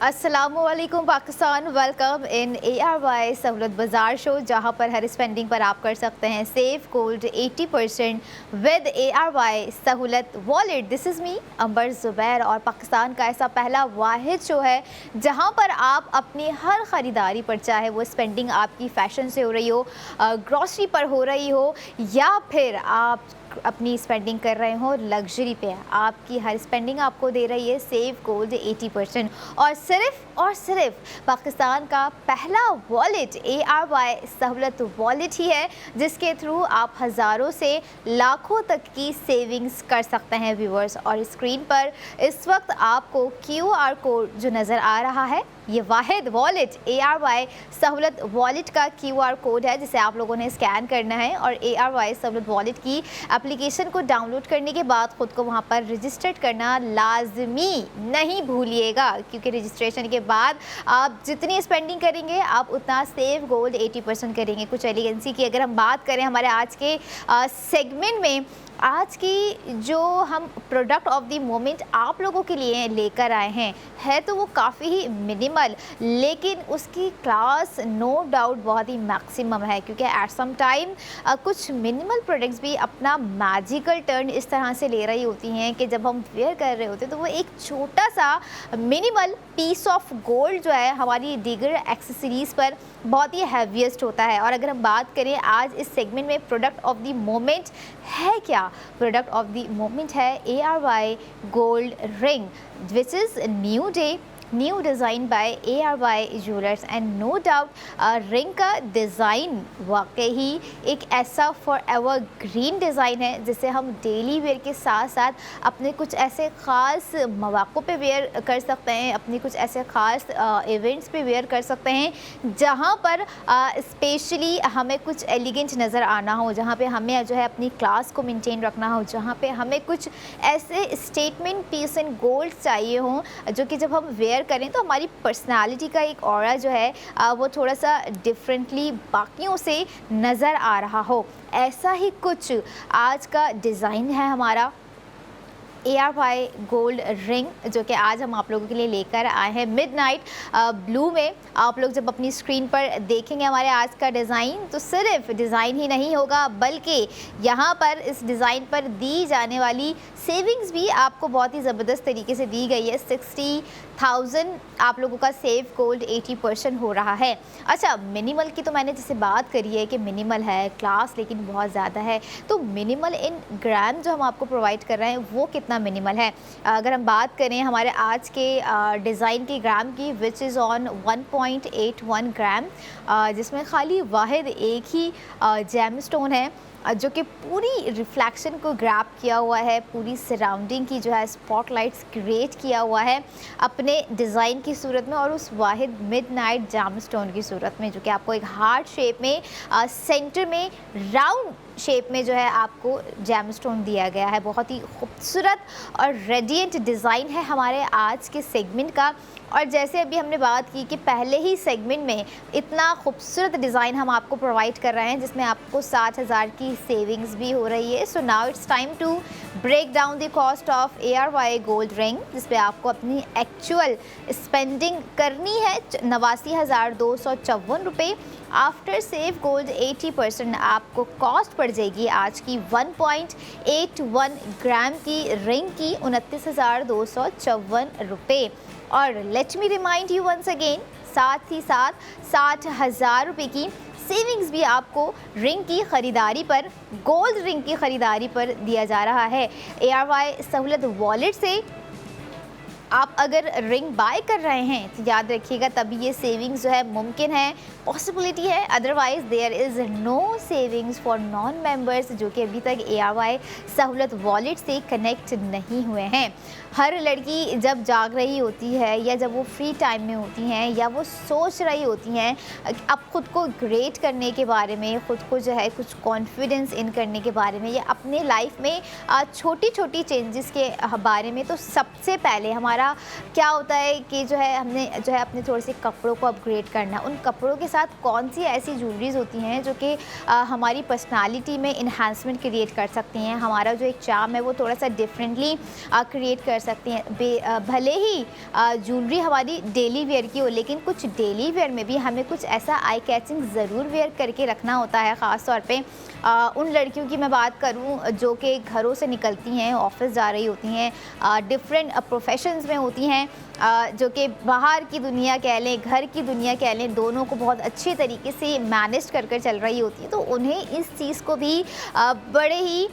अस्सलामुअलैकुम Pakistan, welcome in ARY सहूलत बाज़ार शो, जहां पर हर स्पेंडिंग पर आप कर सकते हैं save gold 80% with ARY Sahulat wallet. This is me अंबर ज़ुबैर, और पाकिस्तान का ऐसा पहला वाहिद शो है जहां पर आप अपनी हर ख़रीदारी पर, चाहे वो स्पेंडिंग आपकी फ़ैशन से हो रही हो, ग्रॉसरी पर हो रही हो, या फिर आप अपनी स्पेंडिंग कर रहे हो लग्जरी पे, आपकी हर स्पेंडिंग आपको दे रही है सेव गोल्ड 80%। और सिर्फ पाकिस्तान का पहला वॉलेट ARY सहूलत वॉलेट ही है, जिसके थ्रू आप हज़ारों से लाखों तक की सेविंग्स कर सकते हैं व्यूअर्स। और स्क्रीन पर इस वक्त आपको QR कोड जो नज़र आ रहा है, ये वाहिद वॉलेट ARY सहूलत वॉलेट का QR कोड है, जिसे आप लोगों ने स्कैन करना है और ARY सहूलत वॉलेट की एप्लीकेशन को डाउनलोड करने के बाद ख़ुद को वहाँ पर रजिस्टर्ड करना लाजमी नहीं भूलिएगा, क्योंकि रजिस्ट्रेशन के बाद आप जितनी स्पेंडिंग करेंगे आप उतना सेव गोल्ड 80% करेंगे। कुछ एलिगेंसी की अगर हम बात करें हमारे आज के सेगमेंट में, आज की जो हम प्रोडक्ट ऑफ द मोमेंट आप लोगों के लिए लेकर आए हैं, है तो वो काफ़ी ही मिनिमल, लेकिन उसकी क्लास नो डाउट बहुत ही मैक्सिमम है, क्योंकि एट सम टाइम कुछ मिनिमल प्रोडक्ट्स भी अपना मैजिकल टर्न इस तरह से ले रही होती हैं कि जब हम वेयर कर रहे होते हैं तो वो एक छोटा सा मिनिमल पीस ऑफ गोल्ड जो है हमारी दीगर एक्सेसरीज़ पर बहुत ही हैवीएस्ट होता है। और अगर हम बात करें आज इस सेगमेंट में प्रोडक्ट ऑफ द मोमेंट है क्या, प्रोडक्ट ऑफ द मोमेंट है ARY gold ring, which is new design by ARY jewellers. And no doubt ring का डिज़ाइन वाकई ही एक ऐसा फॉर एवर ग्रीन डिज़ाइन है जिसे हम डेली वेयर के साथ साथ अपने कुछ ऐसे ख़ास मौक़ों पे वेयर कर सकते हैं, अपनी कुछ ऐसे ख़ास इवेंट्स पे वेयर कर सकते हैं जहाँ पर स्पेशली हमें कुछ एलिगेंट नज़र आना हो, जहाँ पे हमें जो है अपनी क्लास को मेंटेन रखना हो, जहाँ पे हमें कुछ ऐसे स्टेटमेंट पीस इन गोल्ड चाहिए हों जो कि जब हम वेयर करें तो हमारी पर्सनालिटी का एक ऑरा जो है वो थोड़ा सा डिफरेंटली बाकियों से नज़र आ रहा हो। ऐसा ही कुछ आज का डिज़ाइन है हमारा ARY गोल्ड रिंग, जो कि आज हम आप लोगों के लिए लेकर आए हैं मिडनाइट ब्लू में। आप लोग जब अपनी स्क्रीन पर देखेंगे हमारे आज का डिज़ाइन, तो सिर्फ डिज़ाइन ही नहीं होगा, बल्कि यहाँ पर इस डिज़ाइन पर दी जाने वाली सेविंग्स भी आपको बहुत ही ज़बरदस्त तरीके से दी गई है। 60,000 आप लोगों का सेव गोल्ड 80% हो रहा है। अच्छा, मिनिमल की तो मैंने जैसे बात करी है कि मिनिमल है, क्लास लेकिन बहुत ज़्यादा है, तो मिनिमल इन ग्राम जो हम आपको प्रोवाइड कर रहे हैं वो कितना मिनिमल है। अगर हम बात करें हमारे आज के डिज़ाइन की ग्राम की, विच इज़ ऑन 1.81 ग्राम, जिसमें खाली वाहिद एक ही जेम स्टोन है जो कि पूरी रिफ्लेक्शन को ग्रैब किया हुआ है, पूरी सराउंडिंग की जो है स्पॉटलाइट्स क्रिएट किया हुआ है अपने डिज़ाइन की सूरत में, और उस वाहिद मिडनाइट जाम स्टोन की सूरत में, जो कि आपको एक हार्ट शेप में सेंटर में राउंड शेप में जो है आपको जैम स्टोन दिया गया है। बहुत ही खूबसूरत और रेडिएंट डिज़ाइन है हमारे आज के सेगमेंट का। और जैसे अभी हमने बात की कि पहले ही सेगमेंट में इतना खूबसूरत डिज़ाइन हम आपको प्रोवाइड कर रहे हैं जिसमें आपको 60,000 की सेविंग्स भी हो रही है। So now it's time to break down the cost of ARY gold ring, जिस पे आपको अपनी एक्चुअल स्पेंडिंग करनी है 89,254 रुपये। आफ्टर सेव गोल्ड 80% आपको कॉस्ट पड़ जाएगी आज की 1.81 ग्राम की रिंग की 29,254 रुपये। और let me remind you once again, साथ ही साथ 60,000 रुपये की सेविंग्स भी आपको रिंग की ख़रीदारी पर, गोल्ड रिंग की ख़रीदारी पर दिया जा रहा है। ARY सहूलत वॉलेट से आप अगर रिंग बाय कर रहे हैं तो याद रखिएगा तभी ये सेविंग्स जो है मुमकिन है, पॉसिबिलिटी है। Otherwise there is no savings for non members जो कि अभी तक ARY सहूलत वॉलेट से कनेक्ट नहीं हुए हैं। हर लड़की जब जाग रही होती है, या जब वो फ्री टाइम में होती हैं, या वो सोच रही होती हैं अब ख़ुद को ग्रेट करने के बारे में, ख़ुद को जो है कुछ कॉन्फिडेंस इन करने के बारे में, या अपने लाइफ में छोटी छोटी चेंजेस के बारे में, तो सबसे पहले हमारा हमारा क्या होता है कि जो है हमने जो है अपने थोड़े से कपड़ों को अपग्रेड करना, उन कपड़ों के साथ कौन सी ऐसी ज्वेलरीज होती हैं जो कि हमारी पर्सनालिटी में इन्हांसमेंट क्रिएट कर सकती हैं, हमारा जो एक चार्म है वो थोड़ा सा डिफरेंटली क्रिएट कर सकती हैं। भले ही ज्वेलरी हमारी डेली वेयर की हो, लेकिन कुछ डेली वेयर में भी हमें कुछ ऐसा आई कैचिंग ज़रूर वेयर करके रखना होता है। ख़ास तौर पे उन लड़कियों की मैं बात करूं जो कि घरों से निकलती हैं, ऑफिस जा रही होती हैं, डिफरेंट प्रोफेशंस में होती हैं, जो कि बाहर की दुनिया कह लें, घर की दुनिया कह लें, दोनों को बहुत अच्छे तरीके से मैनेज कर कर चल रही होती है। तो उन्हें इस चीज़ को भी बड़े ही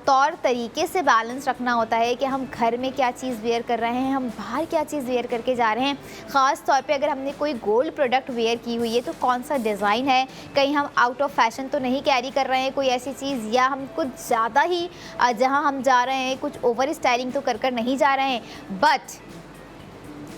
तौर तरीके से बैलेंस रखना होता है कि हम घर में क्या चीज़ वेयर कर रहे हैं, हम बाहर क्या चीज़ वेयर करके जा रहे हैं। ख़ास तौर पे अगर हमने कोई गोल्ड प्रोडक्ट वेयर की हुई है तो कौन सा डिज़ाइन है, कहीं हम आउट ऑफ फैशन तो नहीं कैरी कर रहे हैं कोई ऐसी चीज़, या हम कुछ ज़्यादा ही जहां हम जा रहे हैं कुछ ओवर स्टाइलिंग तो कर कर नहीं जा रहे हैं। बट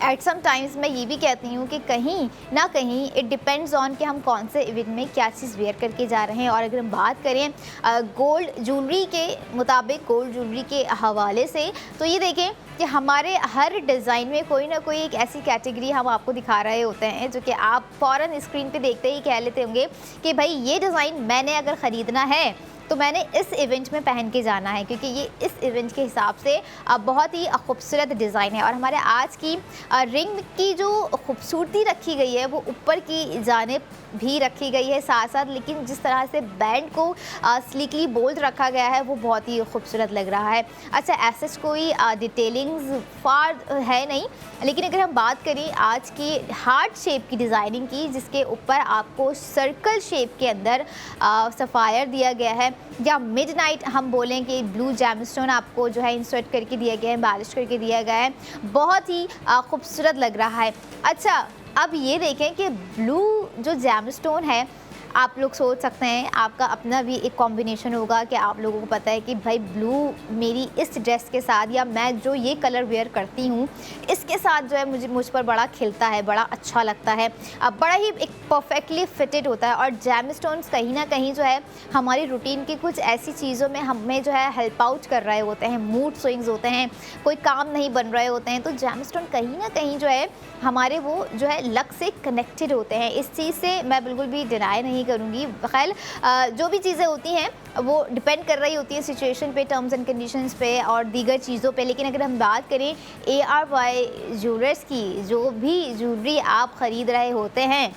एट सम टाइम्स मैं ये भी कहती हूँ कि कहीं ना कहीं इट डिपेंड्स ऑन कि हम कौन से इवेंट में क्या चीज़ वेयर करके जा रहे हैं। और अगर हम बात करें गोल्ड ज्वेलरी के मुताबिक, गोल्ड ज्वेलरी के हवाले से, तो ये देखें कि हमारे हर डिज़ाइन में कोई ना कोई एक ऐसी कैटेगरी हम आपको दिखा रहे होते हैं जो कि आप फ़ौरन स्क्रीन पे देखते ही कह लेते होंगे कि भाई ये डिज़ाइन मैंने अगर ख़रीदना है तो मैंने इस इवेंट में पहन के जाना है, क्योंकि ये इस इवेंट के हिसाब से बहुत ही खूबसूरत डिज़ाइन है। और हमारे आज की रिंग की जो खूबसूरती रखी गई है वो ऊपर की जानिब भी रखी गई है साथ साथ, लेकिन जिस तरह से बैंड को स्लीकली बोल्ड रखा गया है वो बहुत ही खूबसूरत लग रहा है। अच्छा, ऐसे कोई डिटेलिंग्स फार है नहीं, लेकिन अगर हम बात करें आज की हार्ट शेप की डिज़ाइनिंग की, जिसके ऊपर आपको सर्कल शेप के अंदर सफ़ायर दिया गया है, या मिडनाइट हम बोलें कि ब्लू जैमस्टोन आपको जो है इंसर्ट करके दिया गया है, एम्बेलिश करके दिया गया है, बहुत ही खूबसूरत लग रहा है। अच्छा, अब ये देखें कि ब्लू जो जैमस्टोन है, आप लोग सोच सकते हैं आपका अपना भी एक कॉम्बिनेशन होगा कि आप लोगों को पता है कि भाई ब्लू मेरी इस ड्रेस के साथ, या मैं जो ये कलर वेयर करती हूँ इसके साथ जो है मुझ पर बड़ा खिलता है, बड़ा अच्छा लगता है, बड़ा ही एक परफेक्टली फिटेड होता है। और जेमस्टोन्स कहीं ना कहीं जो है हमारी रूटीन की कुछ ऐसी चीज़ों में हमें जो है हेल्प आउट कर रहे होते हैं, मूड स्विंग्स होते हैं, कोई काम नहीं बन रहे होते हैं, तो जेमस्टोन कहीं ना कहीं जो है हमारे वो जो है लक से कनेक्टेड होते हैं। इस चीज़ से मैं बिल्कुल भी डिनाई नहीं करूँगी। खैर, जो भी चीज़ें होती हैं वो डिपेंड कर रही होती है सिचुएशन पे, टर्म्स एंड कंडीशंस पे और दीगर चीज़ों पे। लेकिन अगर हम बात करें ARY ज्वेलर्स की, जो भी ज्वेलरी आप ख़रीद रहे होते हैं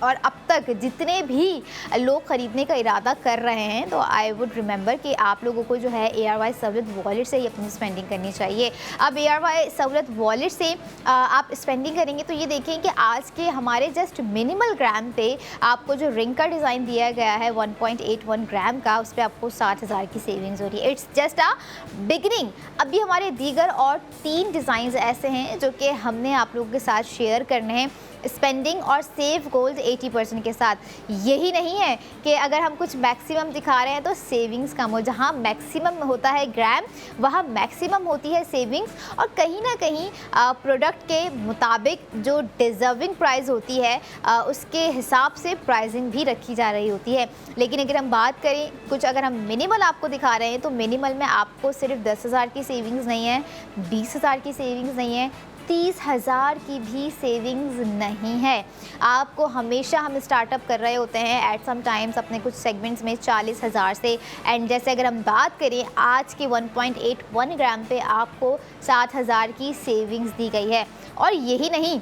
और अब तक जितने भी लोग ख़रीदने का इरादा कर रहे हैं, तो आई वुड रिमेंबर कि आप लोगों को जो है ARY सहूलत वॉलेट से ही अपनी स्पेंडिंग करनी चाहिए। अब ARY सहूलत वॉलेट से आप स्पेंडिंग करेंगे तो ये देखें कि आज के हमारे जस्ट मिनिमल ग्राम पे आपको जो रिंग का डिज़ाइन दिया गया है 1.81 ग्राम का, उस पर आपको 60,000 की सेविंग्स हो रही है। It's just a beginning. अभी हमारे दीगर और 3 डिज़ाइन ऐसे हैं जो कि हमने आप लोगों के साथ शेयर करने हैं स्पेंडिंग और सेव गोल्ड 80% के साथ। यही नहीं है कि अगर हम कुछ मैक्सिमम दिखा रहे हैं तो सेविंग्स कम हो, जहां मैक्सिमम होता है ग्राम वहां मैक्सिमम होती है सेविंग्स। और कहीं ना कहीं प्रोडक्ट के मुताबिक जो डिज़र्विंग प्राइस होती है उसके हिसाब से प्राइसिंग भी रखी जा रही होती है। लेकिन अगर हम बात करें कुछ, अगर हम मिनिमल आपको दिखा रहे हैं तो मिनिमल में आपको सिर्फ 10,000 की सेविंग्स नहीं है, 20,000 की सेविंग्स नहीं है, 30,000 की भी सेविंग्स नहीं है। आपको हमेशा हम स्टार्टअप कर रहे होते हैं एट सम टाइम्स अपने कुछ सेगमेंट्स में 40,000 से, एंड जैसे अगर हम बात करें आज के 1.81 ग्राम पे आपको 7,000 की सेविंग्स दी गई है। और यही नहीं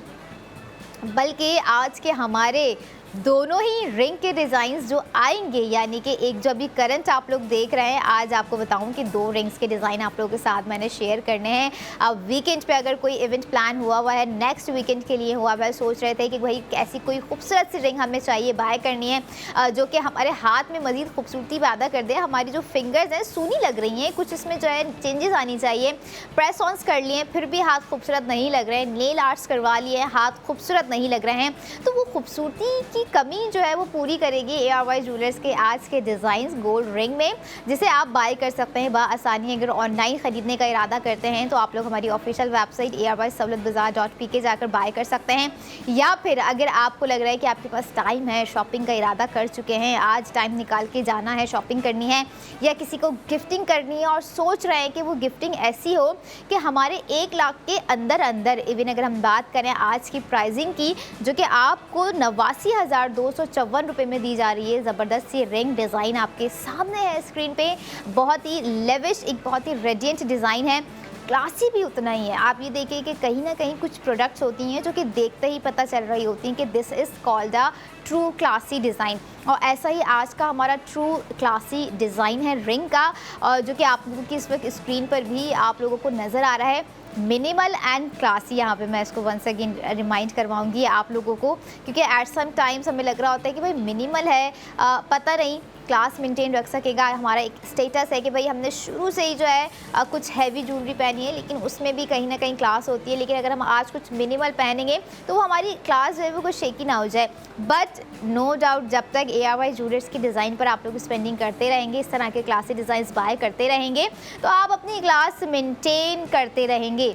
बल्कि आज के हमारे दोनों ही रिंग के डिज़ाइंस जो आएंगे, यानी कि एक जो अभी करंट आप लोग देख रहे हैं, आज आपको बताऊं कि 2 रिंग्स के डिज़ाइन आप लोगों के साथ मैंने शेयर करने हैं। अब वीकेंड पे अगर कोई इवेंट प्लान हुआ हुआ है, नेक्स्ट वीकेंड के लिए हुआ हुआ है, सोच रहे थे कि भाई ऐसी कोई खूबसूरत सी रिंग हमें चाहिए, बाय करनी है जो कि हमारे हाथ में मज़ीद खूबसूरती पैदा कर दे। हमारी जो फिंगर्स हैं सूनी लग रही हैं, कुछ इसमें जो है चेंजेस आनी चाहिए। प्रेस ऑन्स कर लिए फिर भी हाथ खूबसूरत नहीं लग रहे हैं, नेल आर्ट्स करवा लिए हाथ खूबसूरत नहीं लग रहे हैं, तो वो खूबसूरती की कमी जो है वो पूरी करेगी ARY ज्वेलर्स के आज के डिज़ाइंस गोल्ड रिंग में, जिसे आप बाय कर सकते हैं बआसानी। अगर ऑनलाइन ख़रीदने का इरादा करते हैं तो आप लोग हमारी ऑफिशियल वेबसाइट ARY जाकर बाय कर सकते हैं, या फिर अगर आपको लग रहा है कि आपके पास टाइम है, शॉपिंग का इरादा कर चुके हैं, आज टाइम निकाल के जाना है, शॉपिंग करनी है या किसी को गिफ्टिंग करनी है और सोच रहे हैं कि वो गिफ्टिंग ऐसी हो कि हमारे 1 लाख के अंदर अंदर, इवन अगर हम बात करें आज की प्राइसिंग की जो कि आपको 89,254 रुपये में दी जा रही है। ज़बरदस्त सी रिंग डिज़ाइन आपके सामने है स्क्रीन पे, बहुत ही लेविश, एक बहुत ही रेडिएंट डिज़ाइन है, क्लासी भी उतना ही है। आप ये देखिए कि कहीं ना कहीं कुछ प्रोडक्ट्स होती हैं जो कि देखते ही पता चल रही होती हैं कि this is called a true classy design, और ऐसा ही आज का हमारा ट्रू क्लासी डिज़ाइन है रिंग का, और जो कि आप लोगों की इस वक्त स्क्रीन पर भी आप लोगों को नज़र आ रहा है। मिनिमल एंड क्लासी, यहाँ पे मैं इसको वंस अगेन रिमाइंड करवाऊंगी आप लोगों को, क्योंकि एट सम टाइम्स हमें लग रहा होता है कि भाई मिनिमल है, पता नहीं क्लास मेंटेन रख सकेगा। हमारा एक स्टेटस है कि भाई हमने शुरू से ही जो है कुछ हैवी ज्वेलरी पहनी है, लेकिन उसमें भी कहीं ना कहीं क्लास होती है, लेकिन अगर हम आज कुछ मिनिमल पहनेंगे तो वो हमारी क्लास जो है वो कुछ शेकी ना हो जाए। बट नो डाउट जब तक ARY ज्वेलर्स की डिज़ाइन पर आप लोग स्पेंडिंग करते रहेंगे, इस तरह के क्लासी डिज़ाइंस बाय करते रहेंगे, तो आप अपनी क्लास मेंटेन करते रहेंगे।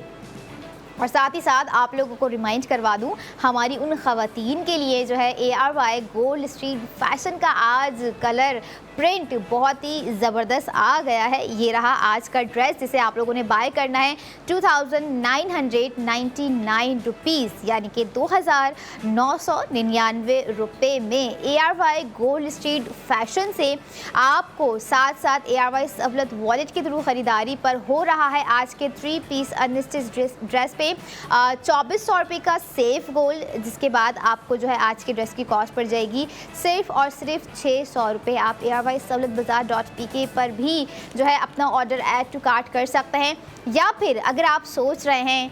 और साथ ही साथ आप लोगों को रिमाइंड करवा दूं, हमारी उन ख़वातीन के लिए जो है ARY गोल्ड स्ट्रीट फैशन का आज कलर प्रिंट बहुत ही ज़बरदस्त आ गया है। ये रहा आज का ड्रेस जिसे आप लोगों ने बाय करना है 2999 रुपीज़, यानी कि 2,999 रुपये में। ARY गोल्ड स्ट्रीट फैशन से आपको साथ साथ ARY सहूलत वॉलेट के थ्रू ख़रीदारी पर हो रहा है आज के 3 पीस अनस्टिच ड्रेस पे 2400 रुपये का सेफ गोल्ड, जिसके बाद आपको जो है आज के ड्रेस की कॉस्ट पड़ जाएगी सिर्फ और सिर्फ 600 रुपये। आप सहूलतबाजार.pk पर भी जो है अपना ऑर्डर ऐड टू कार्ट कर सकते हैं, या फिर अगर आप सोच रहे हैं,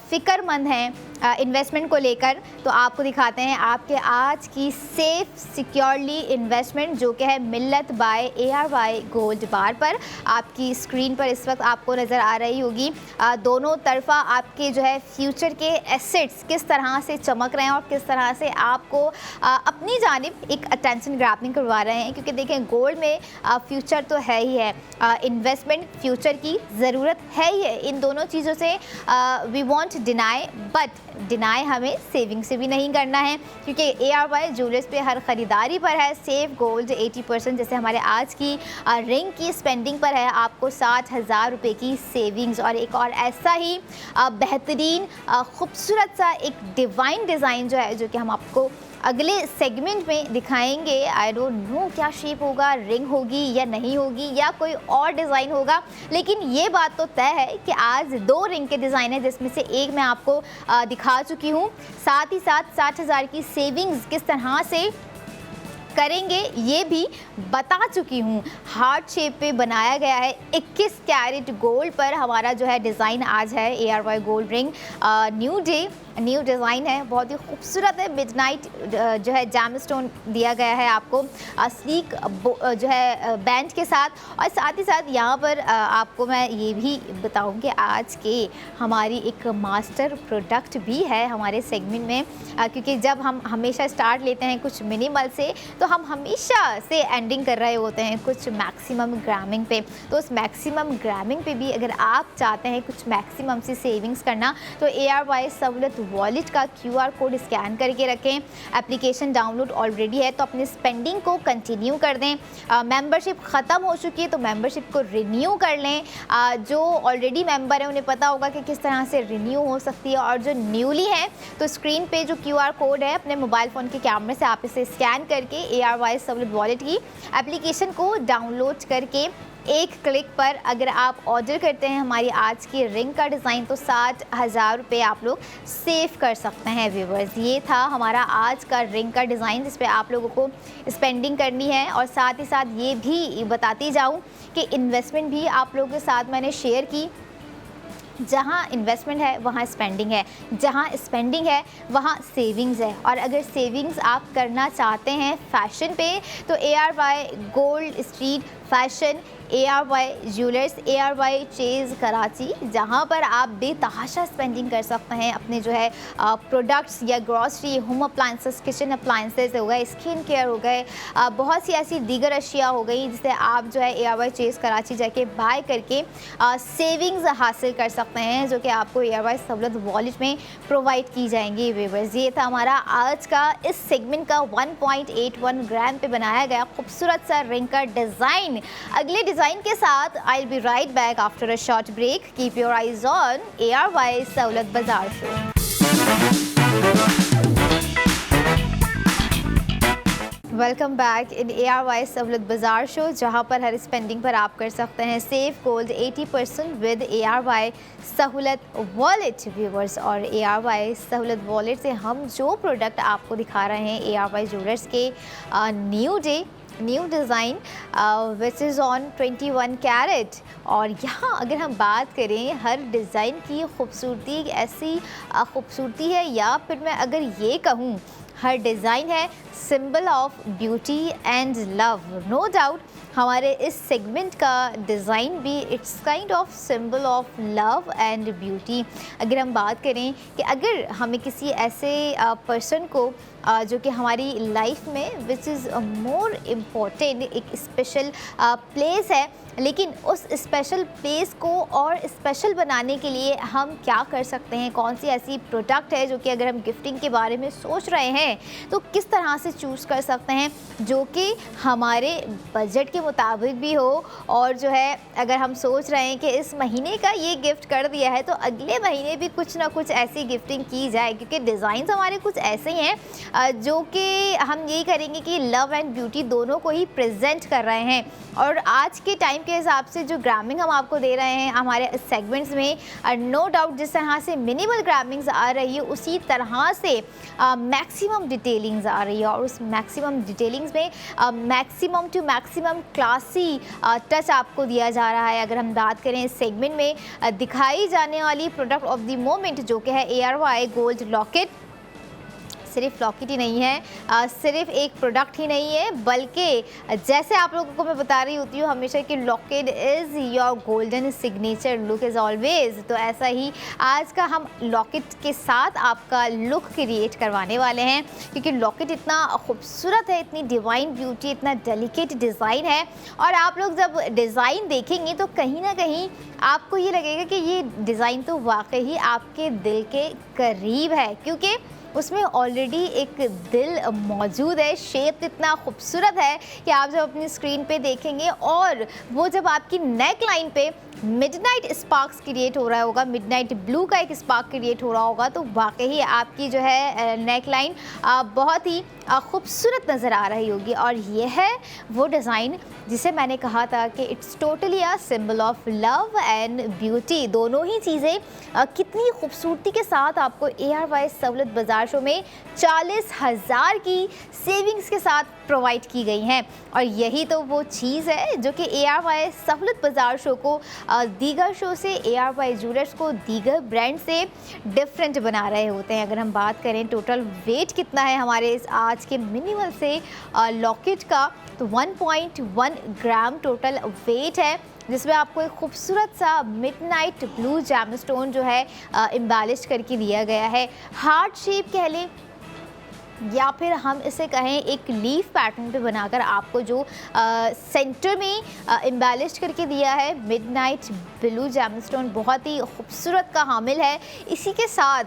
फ़िक्रमंद हैं इन्वेस्टमेंट को लेकर, तो आपको दिखाते हैं आपके आज की सेफ सिक्योरली इन्वेस्टमेंट जो कि है मिल्लत बाय ARY गोल्ड बार पर। आपकी स्क्रीन पर इस वक्त आपको नज़र आ रही होगी दोनों तरफा आपके जो है फ्यूचर के एसेट्स किस तरह से चमक रहे हैं और किस तरह से आपको अपनी जानिब एक अटेंशन ग्रैबिंग करवा रहे हैं, क्योंकि देखें गोल्ड में फ्यूचर तो है ही है, इन्वेस्टमेंट फ्यूचर की ज़रूरत है ही है। इन दोनों चीज़ों से we want deny, but deny हमें सेविंग से भी नहीं करना है, क्योंकि ARY ज्वेलर्स पे हर ख़रीदारी पर है सेफ गोल्ड 80%। जैसे हमारे आज की रिंग की स्पेंडिंग पर है आपको 60,000 रुपये की सेविंग्स, और एक और ऐसा ही बेहतरीन खूबसूरत सा एक डिवाइन डिज़ाइन जो है, जो कि हम आपको अगले सेगमेंट में दिखाएंगे। आई डोंट नो क्या शेप होगा, रिंग होगी या नहीं होगी या कोई और डिज़ाइन होगा, लेकिन ये बात तो तय है कि आज 2 रिंग के डिज़ाइन है, जिसमें से एक मैं आपको दिखा चुकी हूँ। साथ ही साथ 60,000 की सेविंग्स किस तरह से करेंगे ये भी बता चुकी हूँ। हार्ट शेप पे बनाया गया है 21 कैरेट गोल्ड पर हमारा जो है डिज़ाइन आज है ARY gold ring new design है, बहुत ही खूबसूरत है। मिडनाइट जो है जैम स्टोन दिया गया है आपको स्लीक जो है बैंड के साथ, और साथ ही साथ यहाँ पर आपको मैं ये भी बताऊँ कि आज के हमारी एक मास्टर प्रोडक्ट भी है हमारे सेगमेंट में, क्योंकि जब हम हमेशा स्टार्ट लेते हैं कुछ मिनिमल से, तो हम हमेशा से एंडिंग कर रहे होते हैं कुछ मैक्सिमम ग्रामिंग पे। तो उस मैक्सिमम ग्रामिंग पे भी अगर आप चाहते हैं कुछ मैक्सिमम सी सेविंग्स करना, तो ARY सहूलत वॉलेट का QR कोड स्कैन करके रखें। एप्लीकेशन डाउनलोड ऑलरेडी है तो अपनी स्पेंडिंग को कंटिन्यू कर दें। मेंबरशिप ख़त्म हो चुकी है तो मेंबरशिप को रिन्यू कर लें। जो ऑलरेडी मेंबर है उन्हें पता होगा कि किस तरह से रिन्यू हो सकती है, और जो न्यूली है तो स्क्रीन पे जो QR कोड है अपने मोबाइल फ़ोन के कैमरे से आप इसे स्कैन करके ARY सहूलत वॉलेट की एप्लीकेशन को डाउनलोड करके एक क्लिक पर अगर आप ऑर्डर करते हैं हमारी आज की रिंग का डिज़ाइन, तो 60,000 रुपये आप लोग सेव कर सकते हैं व्यूवर्स। ये था हमारा आज का रिंग का डिज़ाइन जिस पे आप लोगों को स्पेंडिंग करनी है, और साथ ही साथ ये भी बताती जाऊँ कि इन्वेस्टमेंट भी आप लोगों के साथ मैंने शेयर की। जहाँ इन्वेस्टमेंट है वहाँ स्पेंडिंग है, जहाँ स्पेंडिंग है वहाँ सेविंग्स है, और अगर सेविंग्स आप करना चाहते हैं फैशन पे, तो ARY gold street fashion, ARY jewellers, ARY chase Karachi, जहां पर आप बेतहाशा स्पेंडिंग कर सकते हैं अपने जो है प्रोडक्ट्स या grocery, home appliances, kitchen appliances हो गए, स्किन केयर हो गए, बहुत सी ऐसी दीगर अशिया हो गई जिसे आप जो है ARY चेज कराची जाके बाय करके सेविंग्स हासिल कर सकते हैं, जो कि आपको ARY सहूलत वॉलेट में प्रोवाइड की जाएंगी। व्यूअर्स, ये था हमारा आज का इस सेगमेंट का 1.81 ग्राम पे बनाया गया खूबसूरत सा रिंग का डिज़ाइन। अगले डिज़ाइन के साथ I will be right back after a short break. Keep your eyes on ARY Sahulat Bazaar show. Welcome back in ARY Sahulat Bazaar show, जहां पर हर स्पेंडिंग पर आप कर सकते हैं save gold 80% with ARY Sahulat wallet. Viewers, और ARY सहूलत वॉलेट से हम जो प्रोडक्ट आपको दिखा रहे हैं ARY ज्वेलर्स के new design which is on 21 carat. और यहाँ अगर हम बात करें हर डिज़ाइन की खूबसूरती ऐसी खूबसूरती है, या फिर मैं अगर ये कहूँ हर डिज़ाइन है symbol of beauty and love. No doubt हमारे इस सेगमेंट का डिज़ाइन भी it's kind of symbol of love and beauty. अगर हम बात करें कि अगर हमें किसी ऐसे पर्सन को जो कि हमारी लाइफ में विच इज़ मोर इम्पोर्टेंट, एक स्पेशल प्लेस है, लेकिन उस स्पेशल प्लेस को और स्पेशल बनाने के लिए हम क्या कर सकते हैं, कौन सी ऐसी प्रोडक्ट है जो कि अगर हम गिफ्टिंग के बारे में सोच रहे हैं तो किस तरह से चूज़ कर सकते हैं जो कि हमारे बजट के मुताबिक भी हो, और जो है अगर हम सोच रहे हैं कि इस महीने का ये गिफ्ट कर दिया है तो अगले महीने भी कुछ ना कुछ ऐसी गिफ्टिंग की जाए, क्योंकि डिज़ाइन हमारे कुछ ऐसे ही हैं जो कि हम यही करेंगे कि लव एंड ब्यूटी दोनों को ही प्रेजेंट कर रहे हैं। और आज के टाइम के हिसाब से जो ग्रामिंग हम आपको दे रहे हैं हमारे सेगमेंट्स में, नो डाउट जिस तरह से मिनिमल ग्रामिंग्स आ रही है उसी तरह से मैक्सिमम डिटेलिंग्स आ रही है, और उस मैक्सिमम डिटेलिंग्स में maximum to maximum classy touch आपको दिया जा रहा है। अगर हम बात करें इस सेगमेंट में दिखाई जाने वाली प्रोडक्ट ऑफ द मोमेंट जो कि है ARY गोल्ड लॉकेट, सिर्फ लॉकेट ही नहीं है, सिर्फ एक प्रोडक्ट ही नहीं है, बल्कि जैसे आप लोगों को मैं बता रही होती हूँ हमेशा कि locket is your golden signature look is always, तो ऐसा ही आज का हम लॉकेट के साथ आपका लुक क्रिएट करवाने वाले हैं, क्योंकि लॉकेट इतना खूबसूरत है, इतनी डिवाइन ब्यूटी, इतना डेलिकेट डिज़ाइन है। और आप लोग जब डिज़ाइन देखेंगे तो कहीं ना कहीं आपको ये लगेगा कि ये डिज़ाइन तो वाकई आपके दिल के करीब है, क्योंकि उसमें ऑलरेडी एक दिल मौजूद है। शेप इतना खूबसूरत है कि आप जब अपनी स्क्रीन पे देखेंगे और वो जब आपकी नेक लाइन पे मिडनाइट स्पार्क्स क्रिएट हो रहा होगा, मिडनाइट ब्लू का एक स्पार्क क्रिएट हो रहा होगा, तो वाकई आपकी जो है नेक लाइन बहुत ही खूबसूरत नज़र आ रही होगी। और ये है वो डिज़ाइन जिसे मैंने कहा था कि it's totally a symbol of love and beauty. दोनों ही चीज़ें कितनी खूबसूरती के साथ आपको ARY सहूलत बाजार शो में 40,000 की सेविंग्स के साथ प्रोवाइड की गई हैं। और यही तो वो चीज़ है जो कि ARY सहूलत बाजार शो को दीगर शो से, ARY ज्वेलर्स को दीगर ब्रांड से डिफरेंट बना रहे होते हैं। अगर हम बात करें टोटल वेट कितना है हमारे इस आज के मिनिमल से लॉकेट का, तो 1.1 ग्राम टोटल वेट है, जिसमें आपको एक खूबसूरत सा मिडनाइट ब्लू जैमस्टोन जो है एम्बेलिश करके दिया गया है। हार्ट शेप कह लें या फिर हम इसे कहें एक लीफ पैटर्न पे बनाकर आपको जो सेंटर में एम्बेलिश करके दिया है मिडनाइट ब्लू जैमस्टोन, बहुत ही खूबसूरत का हामिल है। इसी के साथ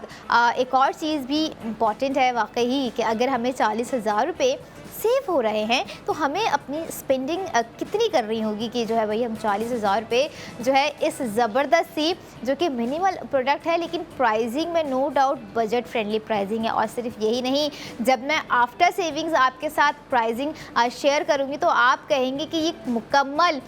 एक और चीज़ भी इम्पॉर्टेंट है वाकई कि अगर हमें 40,000 रुपये सेव हो रहे हैं तो हमें अपनी स्पेंडिंग कितनी कर रही होगी कि जो है भाई हम 40,000 रुपये जो है इस ज़बरदस्त सी जो कि मिनिमल प्रोडक्ट है, लेकिन प्राइसिंग में no doubt budget friendly pricing है। और सिर्फ यही नहीं, जब मैं आफ्टर सेविंग्स आपके साथ प्राइसिंग शेयर करूंगी तो आप कहेंगे कि ये मुकम्मल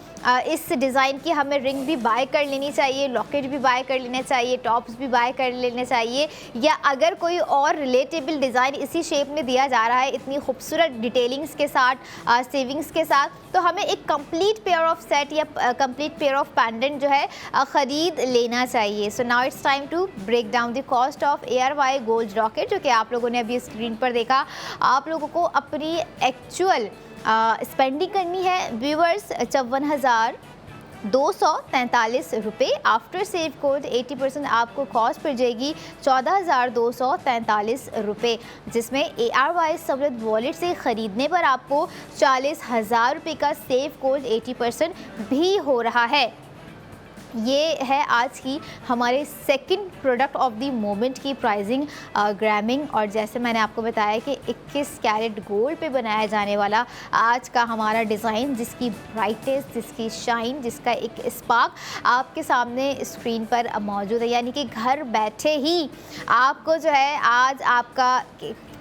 इस डिज़ाइन की हमें रिंग भी बाय कर लेनी चाहिए, लॉकेट भी बाय कर लेना चाहिए, टॉप्स भी बाय कर लेने चाहिए, या अगर कोई और रिलेटेबल डिज़ाइन इसी शेप में दिया जा रहा है इतनी खूबसूरत डिटेलिंग्स के साथ, सेविंग्स के साथ, तो हमें एक कंप्लीट पेयर ऑफ सेट या कंप्लीट पेयर ऑफ पेंडेंट जो है ख़रीद लेना चाहिए। So now it's time to break down the cost of ARY gold locket, जो कि आप लोगों ने अभी स्क्रीन पर देखा। आप लोगों को अपनी एक्चुअल स्पेंडिंग करनी है व्यूवर्स 54,243 रुपये। आफ्टर सेव कोड 80% आपको कॉस्ट पड़ जाएगी 14,243 रुपये, जिसमें ARY सहूलत वॉलेट से ख़रीदने पर आपको 40,000 रुपये का सेव कोड 80% भी हो रहा है। ये है आज की हमारे second product of the moment की प्राइसिंग ग्रामिंग। और जैसे मैंने आपको बताया कि 21 कैरेट गोल्ड पे बनाया जाने वाला आज का हमारा डिज़ाइन, जिसकी ब्राइटनेस, जिसकी शाइन, जिसका एक स्पार्क आपके सामने स्क्रीन पर मौजूद है। यानी कि घर बैठे ही आपको जो है आज आपका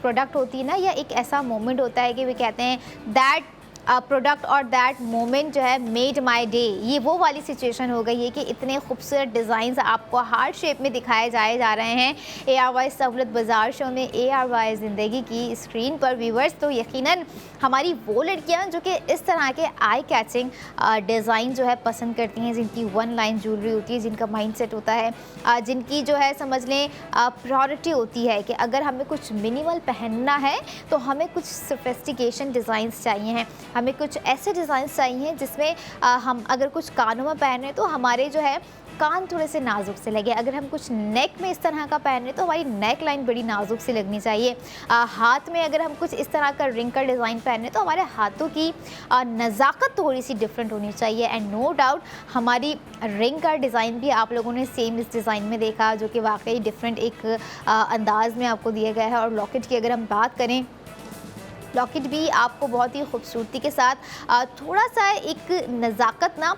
प्रोडक्ट होती है ना, या एक ऐसा मोमेंट होता है कि वे कहते हैं दैट प्रोडक्ट और दैट मोमेंट जो है मेड माई डे। ये वो वाली सिचुएशन हो गई है कि इतने खूबसूरत डिज़ाइंस आपको हार्ट शेप में दिखाए जा रहे हैं ARY सहूलत बाज़ार शो में, ARY ज़िंदगी की स्क्रीन पर व्यूवर्स। तो यकीनन हमारी वो लड़कियां जो कि इस तरह के आई कैचिंग डिज़ाइन जो है पसंद करती हैं, जिनकी वन लाइन ज्वेलरी होती है, जिनका माइंडसेट होता है, जिनकी जो है समझ लें प्रायोरिटी होती है कि अगर हमें कुछ मिनिमल पहनना है तो हमें कुछ सोफिस्टिकेशन डिज़ाइंस चाहिए हैं, हमें कुछ ऐसे डिज़ाइंस चाहिए जिसमें हम अगर कुछ कानों में पहने तो हमारे जो है कान थोड़े से नाजुक से लगे। अगर हम कुछ नेक में इस तरह का पहने तो हमारी नेक लाइन बड़ी नाजुक से लगनी चाहिए। हाथ में अगर हम कुछ इस तरह का रिंग का डिज़ाइन पहने तो हमारे हाथों की नज़ाकत थोड़ी सी डिफरेंट होनी चाहिए। एंड नो डाउट हमारी रिंग का डिज़ाइन भी आप लोगों ने सेम इस डिज़ाइन में देखा, जो कि वाकई डिफरेंट एक अंदाज़ में आपको दिया गया है। और लॉकेट की अगर हम बात करें, लॉकेट भी आपको बहुत ही खूबसूरती के साथ थोड़ा सा एक नज़ाकत ना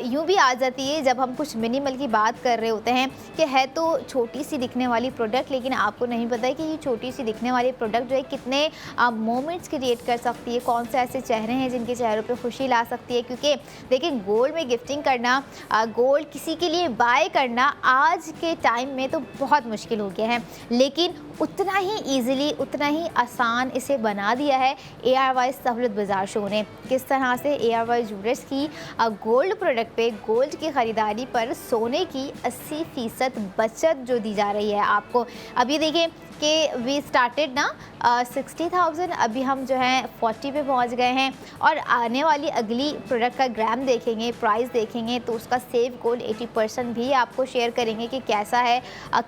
यूँ भी आ जाती है जब हम कुछ मिनिमल की बात कर रहे होते हैं कि है तो छोटी सी दिखने वाली प्रोडक्ट, लेकिन आपको नहीं पता है कि ये छोटी सी दिखने वाली प्रोडक्ट जो है कितने मोमेंट्स क्रिएट कर सकती है, कौन से ऐसे चेहरे हैं जिनके चेहरों पे खुशी ला सकती है। क्योंकि देखिए गोल्ड में गिफ्टिंग करना, गोल्ड किसी के लिए बाय करना आज के टाइम में तो बहुत मुश्किल हो गया है, लेकिन उतना ही ईज़िली, उतना ही आसान इसे बना दिया है ARY सहूलत बाज़ार शो ने। किस तरह से ARY ज्वेलर्स की गोल्ड प्रोडक्ट पे गोल्ड की ख़रीदारी पर सोने की 80% बचत जो दी जा रही है आपको। अभी देखिए कि वी स्टार्टेड ना 60,000, अभी हम जो है 40 पे पहुंच गए हैं। और आने वाली अगली प्रोडक्ट का ग्राम देखेंगे, प्राइस देखेंगे, तो उसका सेव गोल्ड 80% भी आपको शेयर करेंगे कि कैसा है,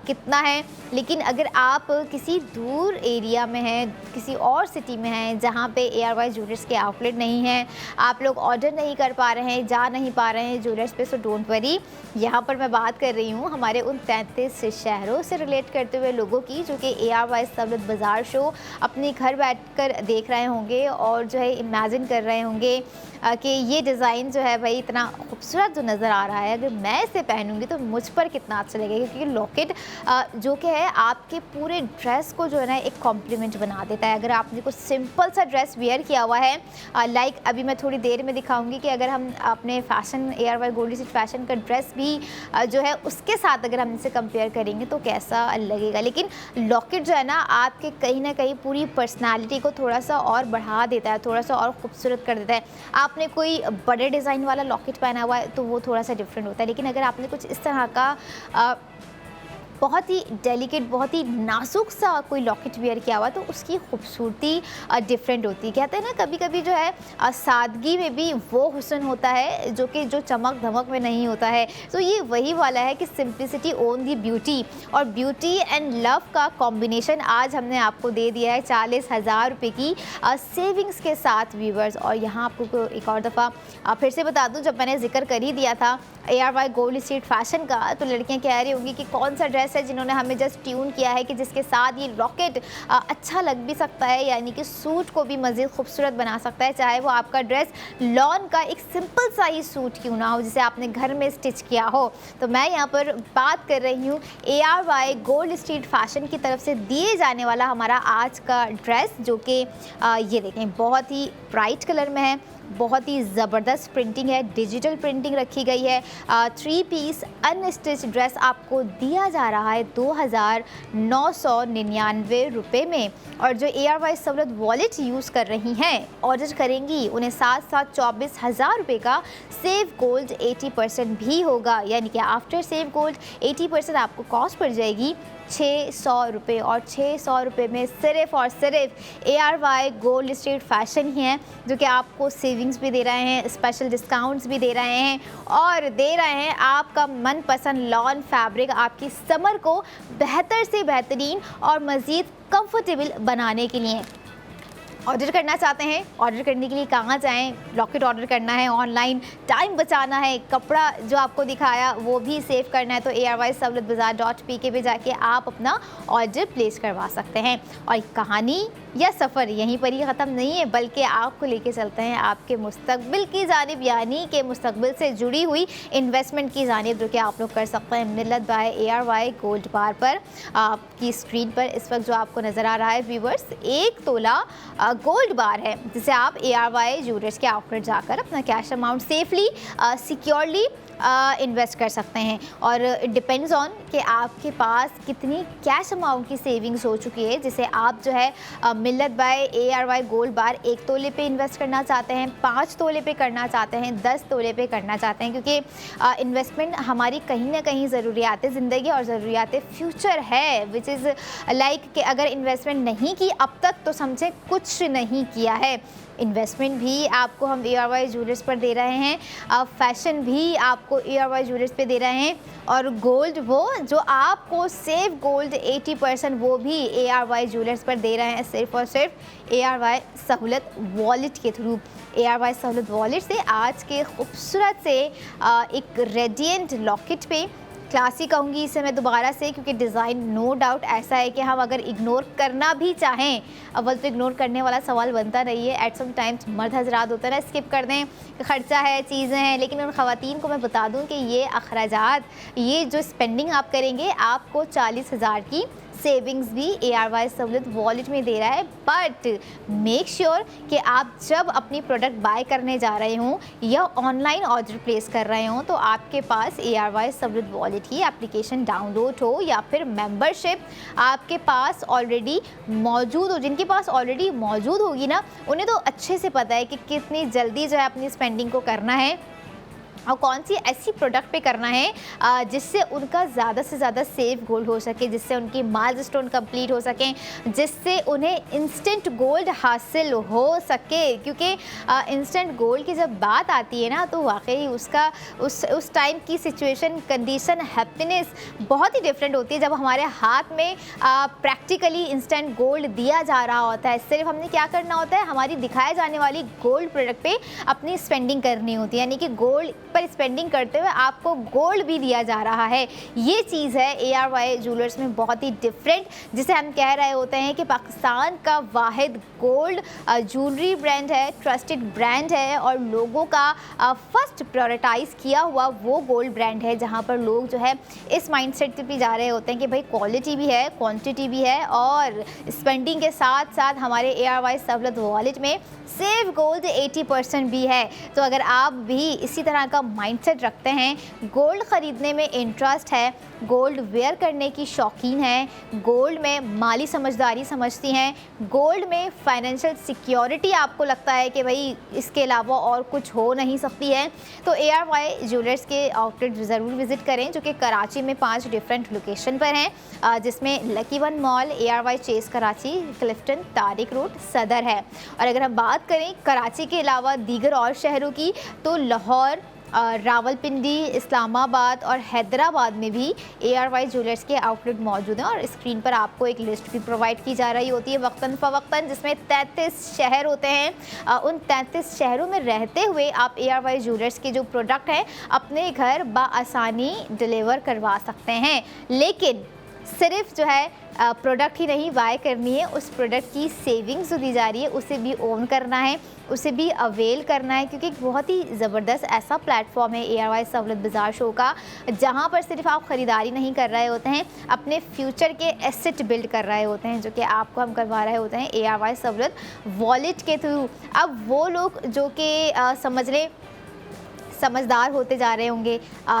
कितना है। लेकिन अगर आप किसी दूर एरिया में हैं, किसी और सिटी में हैं जहां पे ARY ज्वेलर्स के आउटलेट नहीं हैं, आप लोग ऑर्डर नहीं कर पा रहे हैं, जा नहीं पा रहे हैं ज्वेलर्स पे, सो डोंट वरी। यहाँ पर मैं बात कर रही हूँ हमारे उन 33 शहरों से रिलेट करते हुए लोगों की जो कि ARY सहूलत बाज़ार शो अपने घर बैठकर देख रहे होंगे और जो है इमेजिन कर रहे होंगे कि ये डिज़ाइन जो है भाई इतना खूबसूरत जो नज़र आ रहा है, अगर मैं इसे पहनूंगी तो मुझ पर कितना अच्छा लगेगा। क्योंकि लॉकेट जो कि है आपके पूरे ड्रेस को जो है ना एक कॉम्प्लीमेंट बना देता है। अगर आपने कुछ सिंपल सा ड्रेस वेयर किया हुआ है, लाइक अभी मैं थोड़ी देर में दिखाऊंगी कि अगर हम अपने fashion ARY gold street fashion का ड्रेस भी जो है उसके साथ अगर हम इसे कंपेयर करेंगे तो कैसा लगेगा। लेकिन लॉकेट जो है ना आपके कहीं ना कहीं पूरी पर्सनालिटी को थोड़ा सा और बढ़ा देता है, थोड़ा सा और खूबसूरत कर देता है। आपने कोई बड़े डिज़ाइन वाला लॉकेट पहना हुआ है तो वो थोड़ा सा डिफरेंट होता है, लेकिन अगर आपने कुछ इस तरह का बहुत ही डेलिकेट, बहुत ही नाजुक सा कोई लॉकेट वेयर किया हुआ तो उसकी खूबसूरती डिफरेंट होती है। कहते हैं ना कभी कभी जो है सादगी में भी वो हुस्न होता है जो कि जो चमक धमक में नहीं होता है। तो ये वही वाला है कि सिंप्लिसिटी ओन दी ब्यूटी, और ब्यूटी एंड लव का कॉम्बिनेशन आज हमने आपको दे दिया है 40,000 रुपये की सेविंग्स के साथ व्यूवर्स। और यहाँ आपको एक और दफ़ा फिर से बता दूँ, जब मैंने जिक्र कर ही दिया था ARY गोल्ड स्ट्रीट फैशन का, तो लड़कियाँ कह रही होंगी कि कौन सा ड्रेस है जिन्होंने हमें जस्ट ट्यून किया है कि जिसके साथ ये लॉकेट अच्छा लग भी सकता है, यानी कि सूट को भी मज़ीद खूबसूरत बना सकता है, चाहे वो आपका ड्रेस लॉन का एक सिंपल सा ही सूट क्यों ना हो जिसे आपने घर में स्टिच किया हो। तो मैं यहाँ पर बात कर रही हूँ ARY गोल्ड स्ट्रीट फैशन की तरफ से दिए जाने वाला हमारा आज का ड्रेस, जो कि ये देखें बहुत ही ब्राइट कलर में है, बहुत ही ज़बरदस्त प्रिंटिंग है, डिजिटल प्रिंटिंग रखी गई है। 3 पीस अनस्टिच ड्रेस आपको दिया जा रहा है 2,999 रुपये में। और जो ARY सहूलत वॉलेट यूज़ कर रही हैं, ऑर्डर करेंगी, उन्हें साथ साथ 24,000 रुपये का सेव गोल्ड 80% भी होगा। यानी कि आफ्टर सेव गोल्ड 80% आपको कॉस्ट पड़ जाएगी 600 रुपये। और 600 रुपये में सिर्फ और सिर्फ ARY गोल्ड स्ट्रीट फैशन ही है, जो कि आपको सेविंग्स भी दे रहे हैं, स्पेशल डिस्काउंट्स भी दे रहे हैं और दे रहे हैं आपका मनपसंद लॉन फैब्रिक आपकी समर को बेहतर से बेहतरीन और मज़ीद कंफर्टेबल बनाने के लिए। ऑर्डर करना चाहते हैं, ऑर्डर करने के लिए कहाँ जाएं? लॉकेट ऑर्डर करना है ऑनलाइन, टाइम बचाना है, कपड़ा जो आपको दिखाया वो भी सेव करना है, तो ARYSahullatbazaar.pk पे जाके आप अपना ऑर्डर प्लेस करवा सकते हैं। और कहानी या सफ़र यहीं पर ही ख़त्म नहीं है, बल्कि आपको लेके चलते हैं आपके मुस्तकबिल की जानिब, यानी कि मुस्तकबिल से जुड़ी हुई इन्वेस्टमेंट की जानिब, जो कि आप लोग कर सकते हैं मिल्लत बाय ARY गोल्ड बार पर। आपकी स्क्रीन पर इस वक्त जो आपको नज़र आ रहा है व्यूवर्स, 1 तोला गोल्ड बार है, जिसे आप ARY ज्वेलर्स के आउटलेट जाकर अपना cash amount safely securely invest कर सकते हैं। और इट डिपेंड्स ऑन कि आपके पास कितनी कैश अमाउंट की सेविंग्स हो चुकी है, जिसे आप जो है मिल्लत बाय ARY गोल्ड बार 1 तोले पे इन्वेस्ट करना चाहते हैं, 5 तोले पे करना चाहते हैं, 10 तोले पे करना चाहते हैं, क्योंकि इन्वेस्टमेंट हमारी कहीं ना कहीं ज़रूरियात ज़िंदगी और ज़रूरियात फ्यूचर है, विच इज़ लाइक कि अगर इन्वेस्टमेंट नहीं की अब तक तो समझें कुछ नहीं किया है। इन्वेस्टमेंट भी आपको हम ARY ज्वेलर्स पर दे रहे हैं, फैशन भी आपको ARY ज्वेलर्स पे दे रहे हैं, और गोल्ड वो जो आपको सेव गोल्ड 80% वो भी ARY ज्वेलर्स पर दे रहे हैं, सिर्फ और सिर्फ ARY सहूलत वॉलेट के थ्रू। ARY सहूलत वॉलेट से आज के खूबसूरत से एक रेडिएंट लॉकेट पे, क्लासी कहूँगी इसे मैं दोबारा से, क्योंकि डिज़ाइन नो डाउट ऐसा है कि हम अगर इग्नोर करना भी चाहें, अव्वल तो इग्नोर करने वाला सवाल बनता नहीं है। एट सम टाइम्स मर्द हजरात होता है ना, स्किप कर दें, ख़र्चा है, चीज़ें हैं, लेकिन उन ख़वातीन को मैं बता दूं कि ये अखराजात, ये जो स्पेंडिंग आप करेंगे, आपको 40,000 की सेविंग्स भी ARY सहूलत वॉलेट में दे रहा है। बट मेक श्योर कि आप जब अपनी प्रोडक्ट बाय करने जा रहे हों या ऑनलाइन ऑर्डर प्लेस कर रहे हों, तो आपके पास ARY सहूलत वॉलेट की एप्लीकेशन डाउनलोड हो, या फिर मेंबरशिप आपके पास ऑलरेडी मौजूद हो। जिनके पास ऑलरेडी मौजूद होगी ना, उन्हें तो अच्छे से पता है कि कितनी जल्दी जो है अपनी स्पेंडिंग को करना है और कौन सी ऐसी प्रोडक्ट पे करना है जिससे उनका ज़्यादा से ज़्यादा सेव गोल्ड हो सके, जिससे उनकी माइलस्टोन कंप्लीट हो सकें, जिससे उन्हें इंस्टेंट गोल्ड हासिल हो सके। क्योंकि इंस्टेंट गोल्ड की जब बात आती है ना, तो वाकई उसका उस टाइम की सिचुएशन, कंडीशन, हैप्पीनेस बहुत ही डिफरेंट होती है जब हमारे हाथ में प्रैक्टिकली इंस्टेंट गोल्ड दिया जा रहा होता है। सिर्फ हमने क्या करना होता है, हमारी दिखाए जाने वाली गोल्ड प्रोडक्ट पे अपनी स्पेंडिंग करनी होती है, यानी कि गोल्ड पर स्पेंडिंग करते हुए आपको गोल्ड भी दिया जा रहा है। ये चीज़ है ARY ज्वेलर्स में बहुत ही डिफरेंट, जिसे हम कह रहे होते हैं कि पाकिस्तान का वाहिद गोल्ड ज्वेलरी ब्रांड है, ट्रस्टेड ब्रांड है, और लोगों का फर्स्ट प्रायोरिटाइज किया हुआ वो गोल्ड ब्रांड है, जहाँ पर लोग जो है इस माइंडसेट पे जा रहे होते हैं कि भाई क्वालिटी भी है, क्वांटिटी भी है, और स्पेंडिंग के साथ साथ हमारे ARY सहूलत वॉलेट में सेव गोल्ड 80% भी है। तो अगर आप भी इसी तरह का माइंडसेट रखते हैं, गोल्ड ख़रीदने में इंटरेस्ट है, गोल्ड वेयर करने की शौकीन है, गोल्ड में माली समझदारी समझती हैं, गोल्ड में फाइनेंशियल सिक्योरिटी आपको लगता है कि भाई इसके अलावा और कुछ हो नहीं सकती है, तो ARY ज्वेलर्स के आउटलेट ज़रूर विज़िट करें, जो कि कराची में 5 डिफरेंट लोकेशन पर हैं, जिसमें lucky one mall, ARY Chase Karachi, Clifton, Tariq Road, Saddar है। और अगर हम बात करें कराची के अलावा दीगर और शहरों की, तो लाहौर, रावलपिंडी, इस्लामाबाद और हैदराबाद में भी ARY ज्वेलर्स के आउटलेट मौजूद हैं। और स्क्रीन पर आपको एक लिस्ट भी प्रोवाइड की जा रही होती है वक्तन फ़वक्तन, जिसमें 33 शहर होते हैं। उन 33 शहरों में रहते हुए आप ARY ज्वेलर्स के जो प्रोडक्ट हैं अपने घर बआसानी डिलीवर करवा सकते हैं। लेकिन सिर्फ जो है प्रोडक्ट ही नहीं बाय करनी है, उस प्रोडक्ट की सेविंग्स जो दी जा रही है उसे भी ओन करना है, उसे भी अवेल करना है, क्योंकि एक बहुत ही ज़बरदस्त ऐसा प्लेटफॉर्म है ARY सहूलत बाज़ार शो का, जहां पर सिर्फ आप ख़रीदारी नहीं कर रहे होते हैं, अपने फ्यूचर के एसेट बिल्ड कर रहे होते हैं, जो कि आपको हम करवा रहे होते हैं ARY सहूलत वॉलेट के थ्रू। अब वो लोग जो कि समझ लें समझदार होते जा रहे होंगे,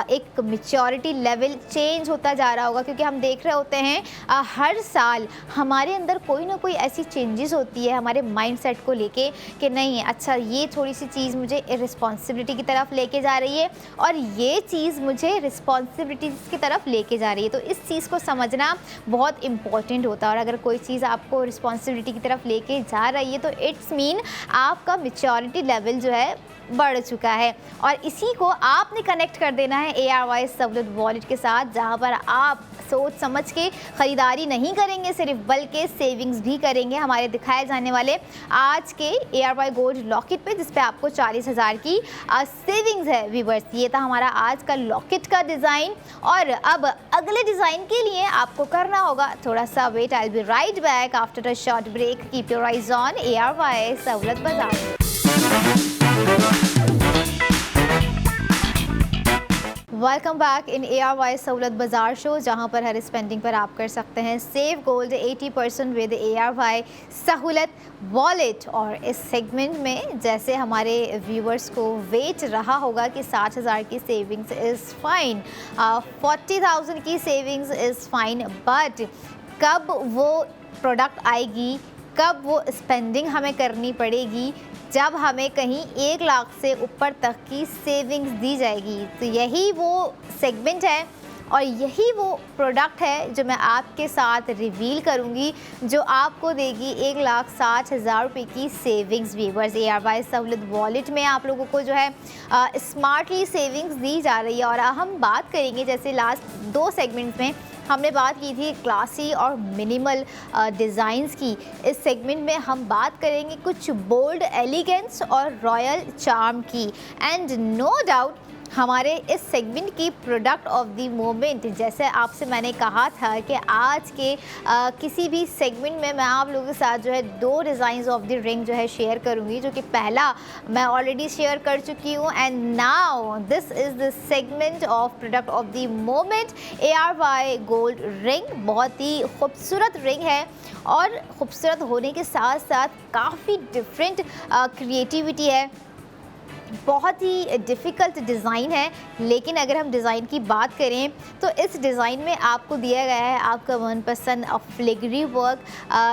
एक मैच्योरिटी लेवल चेंज होता जा रहा होगा, क्योंकि हम देख रहे होते हैं हर साल हमारे अंदर कोई ना कोई ऐसी चेंजेस होती है हमारे माइंडसेट को लेके कि नहीं अच्छा ये थोड़ी सी चीज़ मुझे रिस्पॉन्सिबिलिटी की तरफ लेके जा रही है और ये चीज़ मुझे रिस्पॉन्सिबिलिटीज़ की तरफ लेके जा रही है। तो इस चीज़ को समझना बहुत इंपॉर्टेंट होता है, और अगर कोई चीज़ आपको रिस्पॉन्सिबिलिटी की तरफ लेके जा रही है तो इट्स मीन आपका मैच्योरिटी लेवल जो है बढ़ चुका है। और इसी को आपने कनेक्ट कर देना है ARY सहूलत वॉलेट के साथ, जहां पर आप सोच समझ के ख़रीदारी नहीं करेंगे सिर्फ, बल्कि सेविंग्स भी करेंगे हमारे दिखाए जाने वाले आज के ARY गोल्ड लॉकेट पे, जिस पे आपको 40,000 की सेविंग्स है व्यूअर्स। ये था हमारा आज का लॉकेट का डिज़ाइन, और अब अगले डिज़ाइन के लिए आपको करना होगा थोड़ा सा wait. I will be right back after a short break. Keep your eyes on ARY सहूलत बाज़ार। वेलकम बैक इन ARY सहूलत बाज़ार शो, जहां पर हर स्पेंडिंग पर आप कर सकते हैं save gold 80% with ARY Sahulat wallet. और इस सेगमेंट में जैसे हमारे व्यूअर्स को वेट रहा होगा कि 60,000 की सेविंग्स इज़ फाइन, 40,000 की सेविंग्स इज़ फाइन, बट कब वो प्रोडक्ट आएगी, कब वो स्पेंडिंग हमें करनी पड़ेगी, जब हमें कहीं 1 लाख से ऊपर तक की सेविंग्स दी जाएगी। तो यही वो सेगमेंट है और यही वो प्रोडक्ट है जो मैं आपके साथ रिवील करूंगी, जो आपको देगी 1,60,000 रुपये की savings viewers. ARY Sahulat wallet में आप लोगों को जो है स्मार्टली सेविंग्स दी जा रही है। और हम बात करेंगे, जैसे लास्ट 2 सेगमेंट्स में हमने बात की थी क्लासी और मिनिमल डिज़ाइंस की, इस सेगमेंट में हम बात करेंगे कुछ बोल्ड एलिगेंस और रॉयल चार्म की। एंड नो डाउट हमारे इस सेगमेंट की प्रोडक्ट ऑफ द मोमेंट, जैसे आपसे मैंने कहा था कि आज के किसी भी सेगमेंट में मैं आप लोगों के साथ जो है 2 डिज़ाइंस ऑफ द रिंग जो है शेयर करूंगी, जो कि पहला मैं ऑलरेडी शेयर कर चुकी हूँ। And now this is the segment of product of the moment ARY gold ring. बहुत ही खूबसूरत रिंग है, और ख़ूबसूरत होने के साथ साथ काफ़ी डिफरेंट क्रिएटिविटी है, बहुत ही डिफ़िकल्ट डिज़ाइन है। लेकिन अगर हम डिज़ाइन की बात करें तो इस डिज़ाइन में आपको दिया गया है आपका मनपसंद फ्लिग्री वर्क,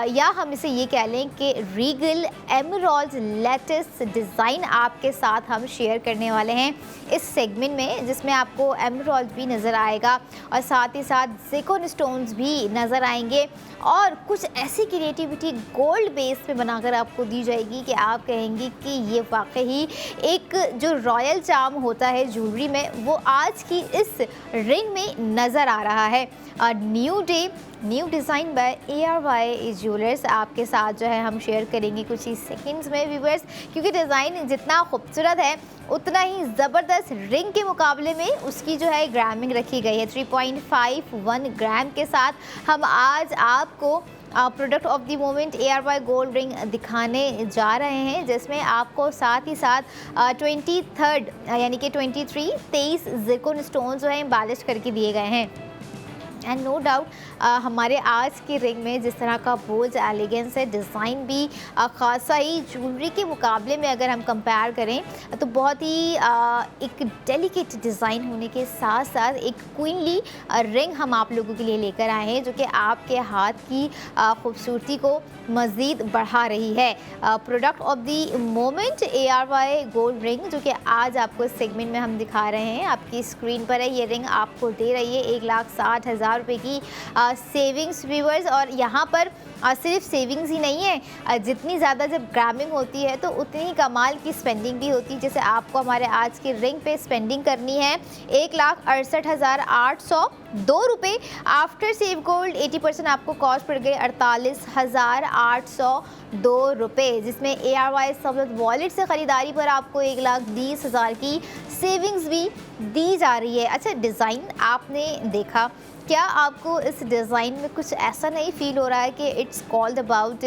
या हम इसे ये कह लें कि रीगल एमराल्ड लेटेस्ट डिज़ाइन आपके साथ हम शेयर करने वाले हैं इस सेगमेंट में, जिसमें आपको एमराल्ड भी नज़र आएगा और साथ ही साथ ज़िरकोन स्टोन्स भी नज़र आएंगे, और कुछ ऐसी क्रिएटिविटी गोल्ड बेस पे बनाकर आपको दी जाएगी कि आप कहेंगी कि ये वाकई एक जो रॉयल चार्म होता है ज्वेलरी में, वो आज की इस रिंग में नज़र आ रहा है। New day new design by ARY jewellers आपके साथ जो है हम शेयर करेंगे कुछ ही सेकंड्स में व्यूअर्स, क्योंकि डिज़ाइन जितना खूबसूरत है उतना ही ज़बरदस्त रिंग के मुकाबले में उसकी जो है ग्रामिंग रखी गई है। 3.51 ग्राम के साथ हम आज आपको product of the moment ARY gold ring दिखाने जा रहे हैं, जिसमें आपको साथ ही साथ 23 यानी कि 23 ज़िरकोन स्टोन जो है एम्बेलिश करके दिए गए हैं। एंड नो डाउट हमारे आज की रिंग में जिस तरह का बोल्ड एलिगेंस है, डिज़ाइन भी ख़ासा ही ज्वेलरी के मुकाबले में अगर हम कंपेयर करें तो बहुत ही एक डेलिकेट डिज़ाइन होने के साथ साथ एक क्वीनली रिंग हम आप लोगों के लिए लेकर आए हैं, जो कि आपके हाथ की खूबसूरती को मज़ीद बढ़ा रही है। Product of the moment ARY gold ring, जो कि आज आपको इस सेगमेंट में हम दिखा रहे हैं, आपकी स्क्रीन पर है। ये रिंग आपको दे रही है 1,60,000 रुपये की सेविंग्स व्यूअर्स। और यहाँ पर सिर्फ सेविंग्स ही नहीं है, जितनी ज़्यादा जब ग्रामिंग होती है तो उतनी ही कमाल की स्पेंडिंग भी होती है। जैसे आपको हमारे आज की रिंग पे स्पेंडिंग करनी है 1,68,800 ₹2। आफ्टर सेव गोल्ड 80% आपको कॉस्ट पड़ गई 48,802, जिसमें ARY सहूलत वॉलेट से ख़रीदारी पर आपको 1,20,000 की सेविंग्स भी दी जा रही है। अच्छा, डिज़ाइन आपने देखा, क्या आपको इस डिज़ाइन में कुछ ऐसा नहीं फील हो रहा है कि it's called about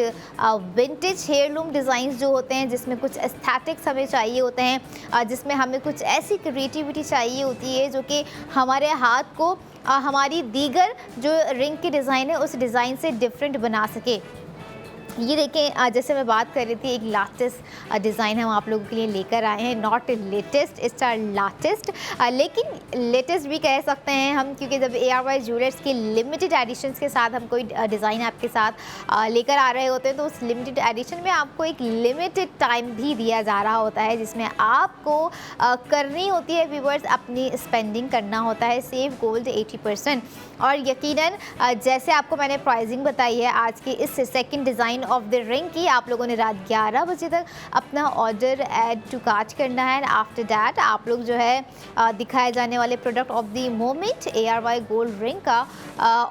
vintage heirloom designs जो होते हैं, जिसमें कुछ एस्थेटिक्स हमें चाहिए होते हैं, जिसमें हमें कुछ ऐसी क्रिएटिविटी चाहिए होती है जो कि हमारे हाथ को हमारी दीगर जो रिंग की डिज़ाइन है उस डिज़ाइन से डिफरेंट बना सके। ये देखें, जैसे मैं बात कर रही थी, एक लाटेस्ट डिज़ाइन हम आप लोगों के लिए लेकर आए हैं। नॉट लेटेस्ट, इट्स लाटेस्ट, लेकिन लेटेस्ट भी कह सकते हैं हम, क्योंकि जब ARY ज्वेलर्स की लिमिटेड एडिशंस के साथ हम कोई डिज़ाइन आपके साथ लेकर आ रहे होते हैं, तो उस लिमिटेड एडिशन में आपको एक लिमिटेड टाइम भी दिया जा रहा होता है, जिसमें आपको करनी होती है व्यूअर्स, अपनी स्पेंडिंग करना होता है सेव गोल्ड 80%। और यकीनन जैसे आपको मैंने प्राइसिंग बताई है आज की इस second design of the ring की, आप लोगों ने रात 11 बजे तक अपना ऑर्डर ऐड टू कार्ट करना है। एंड आफ्टर दैट आप लोग जो है दिखाए जाने वाले product of the moment ARY gold ring का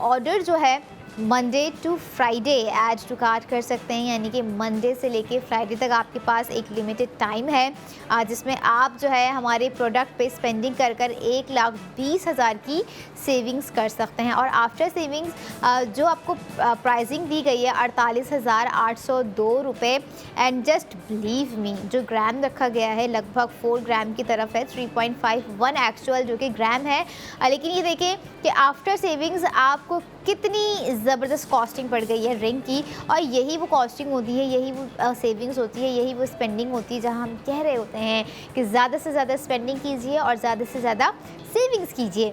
ऑर्डर जो है Monday to Friday add to cart कर सकते हैं, यानी कि मंडे से लेके फ्राइडे तक आपके पास एक लिमिटेड टाइम है, जिसमें आप जो है हमारे प्रोडक्ट पे स्पेंडिंग कर 1,20,000 की सेविंग्स कर सकते हैं। और आफ्टर सेविंग्स जो आपको प्राइसिंग दी गई है 48,802। एंड जस्ट बिलीव मी, जो ग्राम रखा गया है लगभग 4 ग्राम की तरफ है, 3.51 एक्चुअल जो कि ग्राम है। लेकिन ये देखें कि आफ्टर सेविंग्स आपको कितनी ज़बरदस्त कॉस्टिंग पड़ गई है रिंग की। और यही वो कॉस्टिंग होती है, यही वो सेविंग्स होती है, यही वो स्पेंडिंग होती है, जहां हम कह रहे होते हैं कि ज़्यादा से ज़्यादा स्पेंडिंग कीजिए और ज़्यादा से ज़्यादा सेविंग्स कीजिए,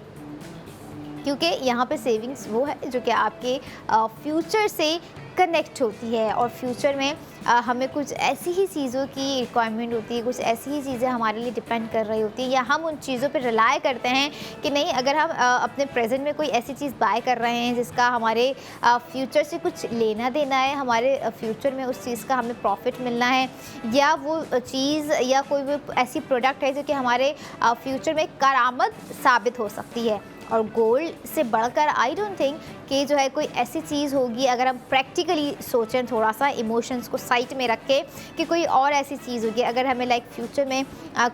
क्योंकि यहाँ पे सेविंग्स वो है जो कि आपके फ्यूचर से कनेक्ट होती है। और फ्यूचर में हमें कुछ ऐसी ही चीज़ों की रिक्वायरमेंट होती है, कुछ ऐसी ही चीज़ें हमारे लिए डिपेंड कर रही होती हैं, या हम उन चीज़ों पर रिलाय करते हैं कि नहीं, अगर हम अपने प्रेजेंट में कोई ऐसी चीज़ बाय कर रहे हैं जिसका हमारे फ्यूचर से कुछ लेना देना है, हमारे फ्यूचर में उस चीज़ का हमें प्रॉफिट मिलना है, या वो चीज़ या कोई भी ऐसी प्रोडक्ट है जो कि हमारे फ्यूचर में करामत साबित हो सकती है। और गोल्ड से बढ़कर आई डोंट थिंक कि जो है कोई ऐसी चीज़ होगी, अगर हम प्रैक्टिकली सोचें, थोड़ा सा इमोशंस को साइड में रख के, कि कोई और ऐसी चीज़ होगी अगर हमें लाइक फ्यूचर में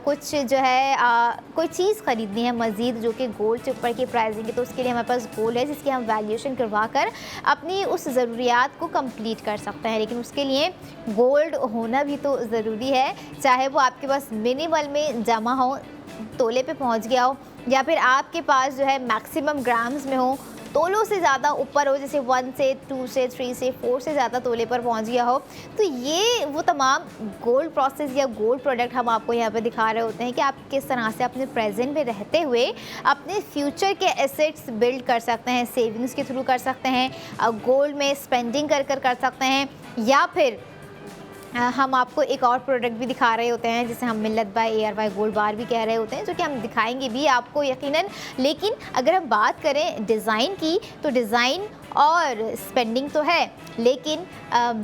कुछ जो है कोई चीज़ ख़रीदनी है मज़ीद जो कि गोल्ड से ऊपर की प्राइसिंग है, तो उसके लिए हमारे पास गोल्ड है जिसकी हम वैल्यूएशन करवा कर अपनी उस ज़रूरियात को कंप्लीट कर सकते हैं। लेकिन उसके लिए गोल्ड होना भी तो ज़रूरी है, चाहे वो आपके पास मिनिमल में जमा हो, तोले पे पहुंच गया हो, या फिर आपके पास जो है मैक्सिमम ग्राम्स में हो, तोलों से ज़्यादा ऊपर हो, जैसे 1 से 2 से 3 से 4 से ज़्यादा तोले पर पहुंच गया हो। तो ये वो तमाम गोल्ड प्रोसेस या गोल्ड प्रोडक्ट हम आपको यहाँ पे दिखा रहे होते हैं कि आप किस तरह से अपने प्रेजेंट में रहते हुए अपने फ्यूचर के एसेट्स बिल्ड कर सकते हैं, सेविंग्स के थ्रू कर सकते हैं, गोल्ड में स्पेंडिंग कर सकते हैं, या फिर हम आपको एक और प्रोडक्ट भी दिखा रहे होते हैं जिसे हम मिल्लत बाय ARY गोल्ड बार भी कह रहे होते हैं, जो कि हम दिखाएंगे भी आपको यकीनन। लेकिन अगर हम बात करें डिज़ाइन की, तो डिज़ाइन और स्पेंडिंग तो है, लेकिन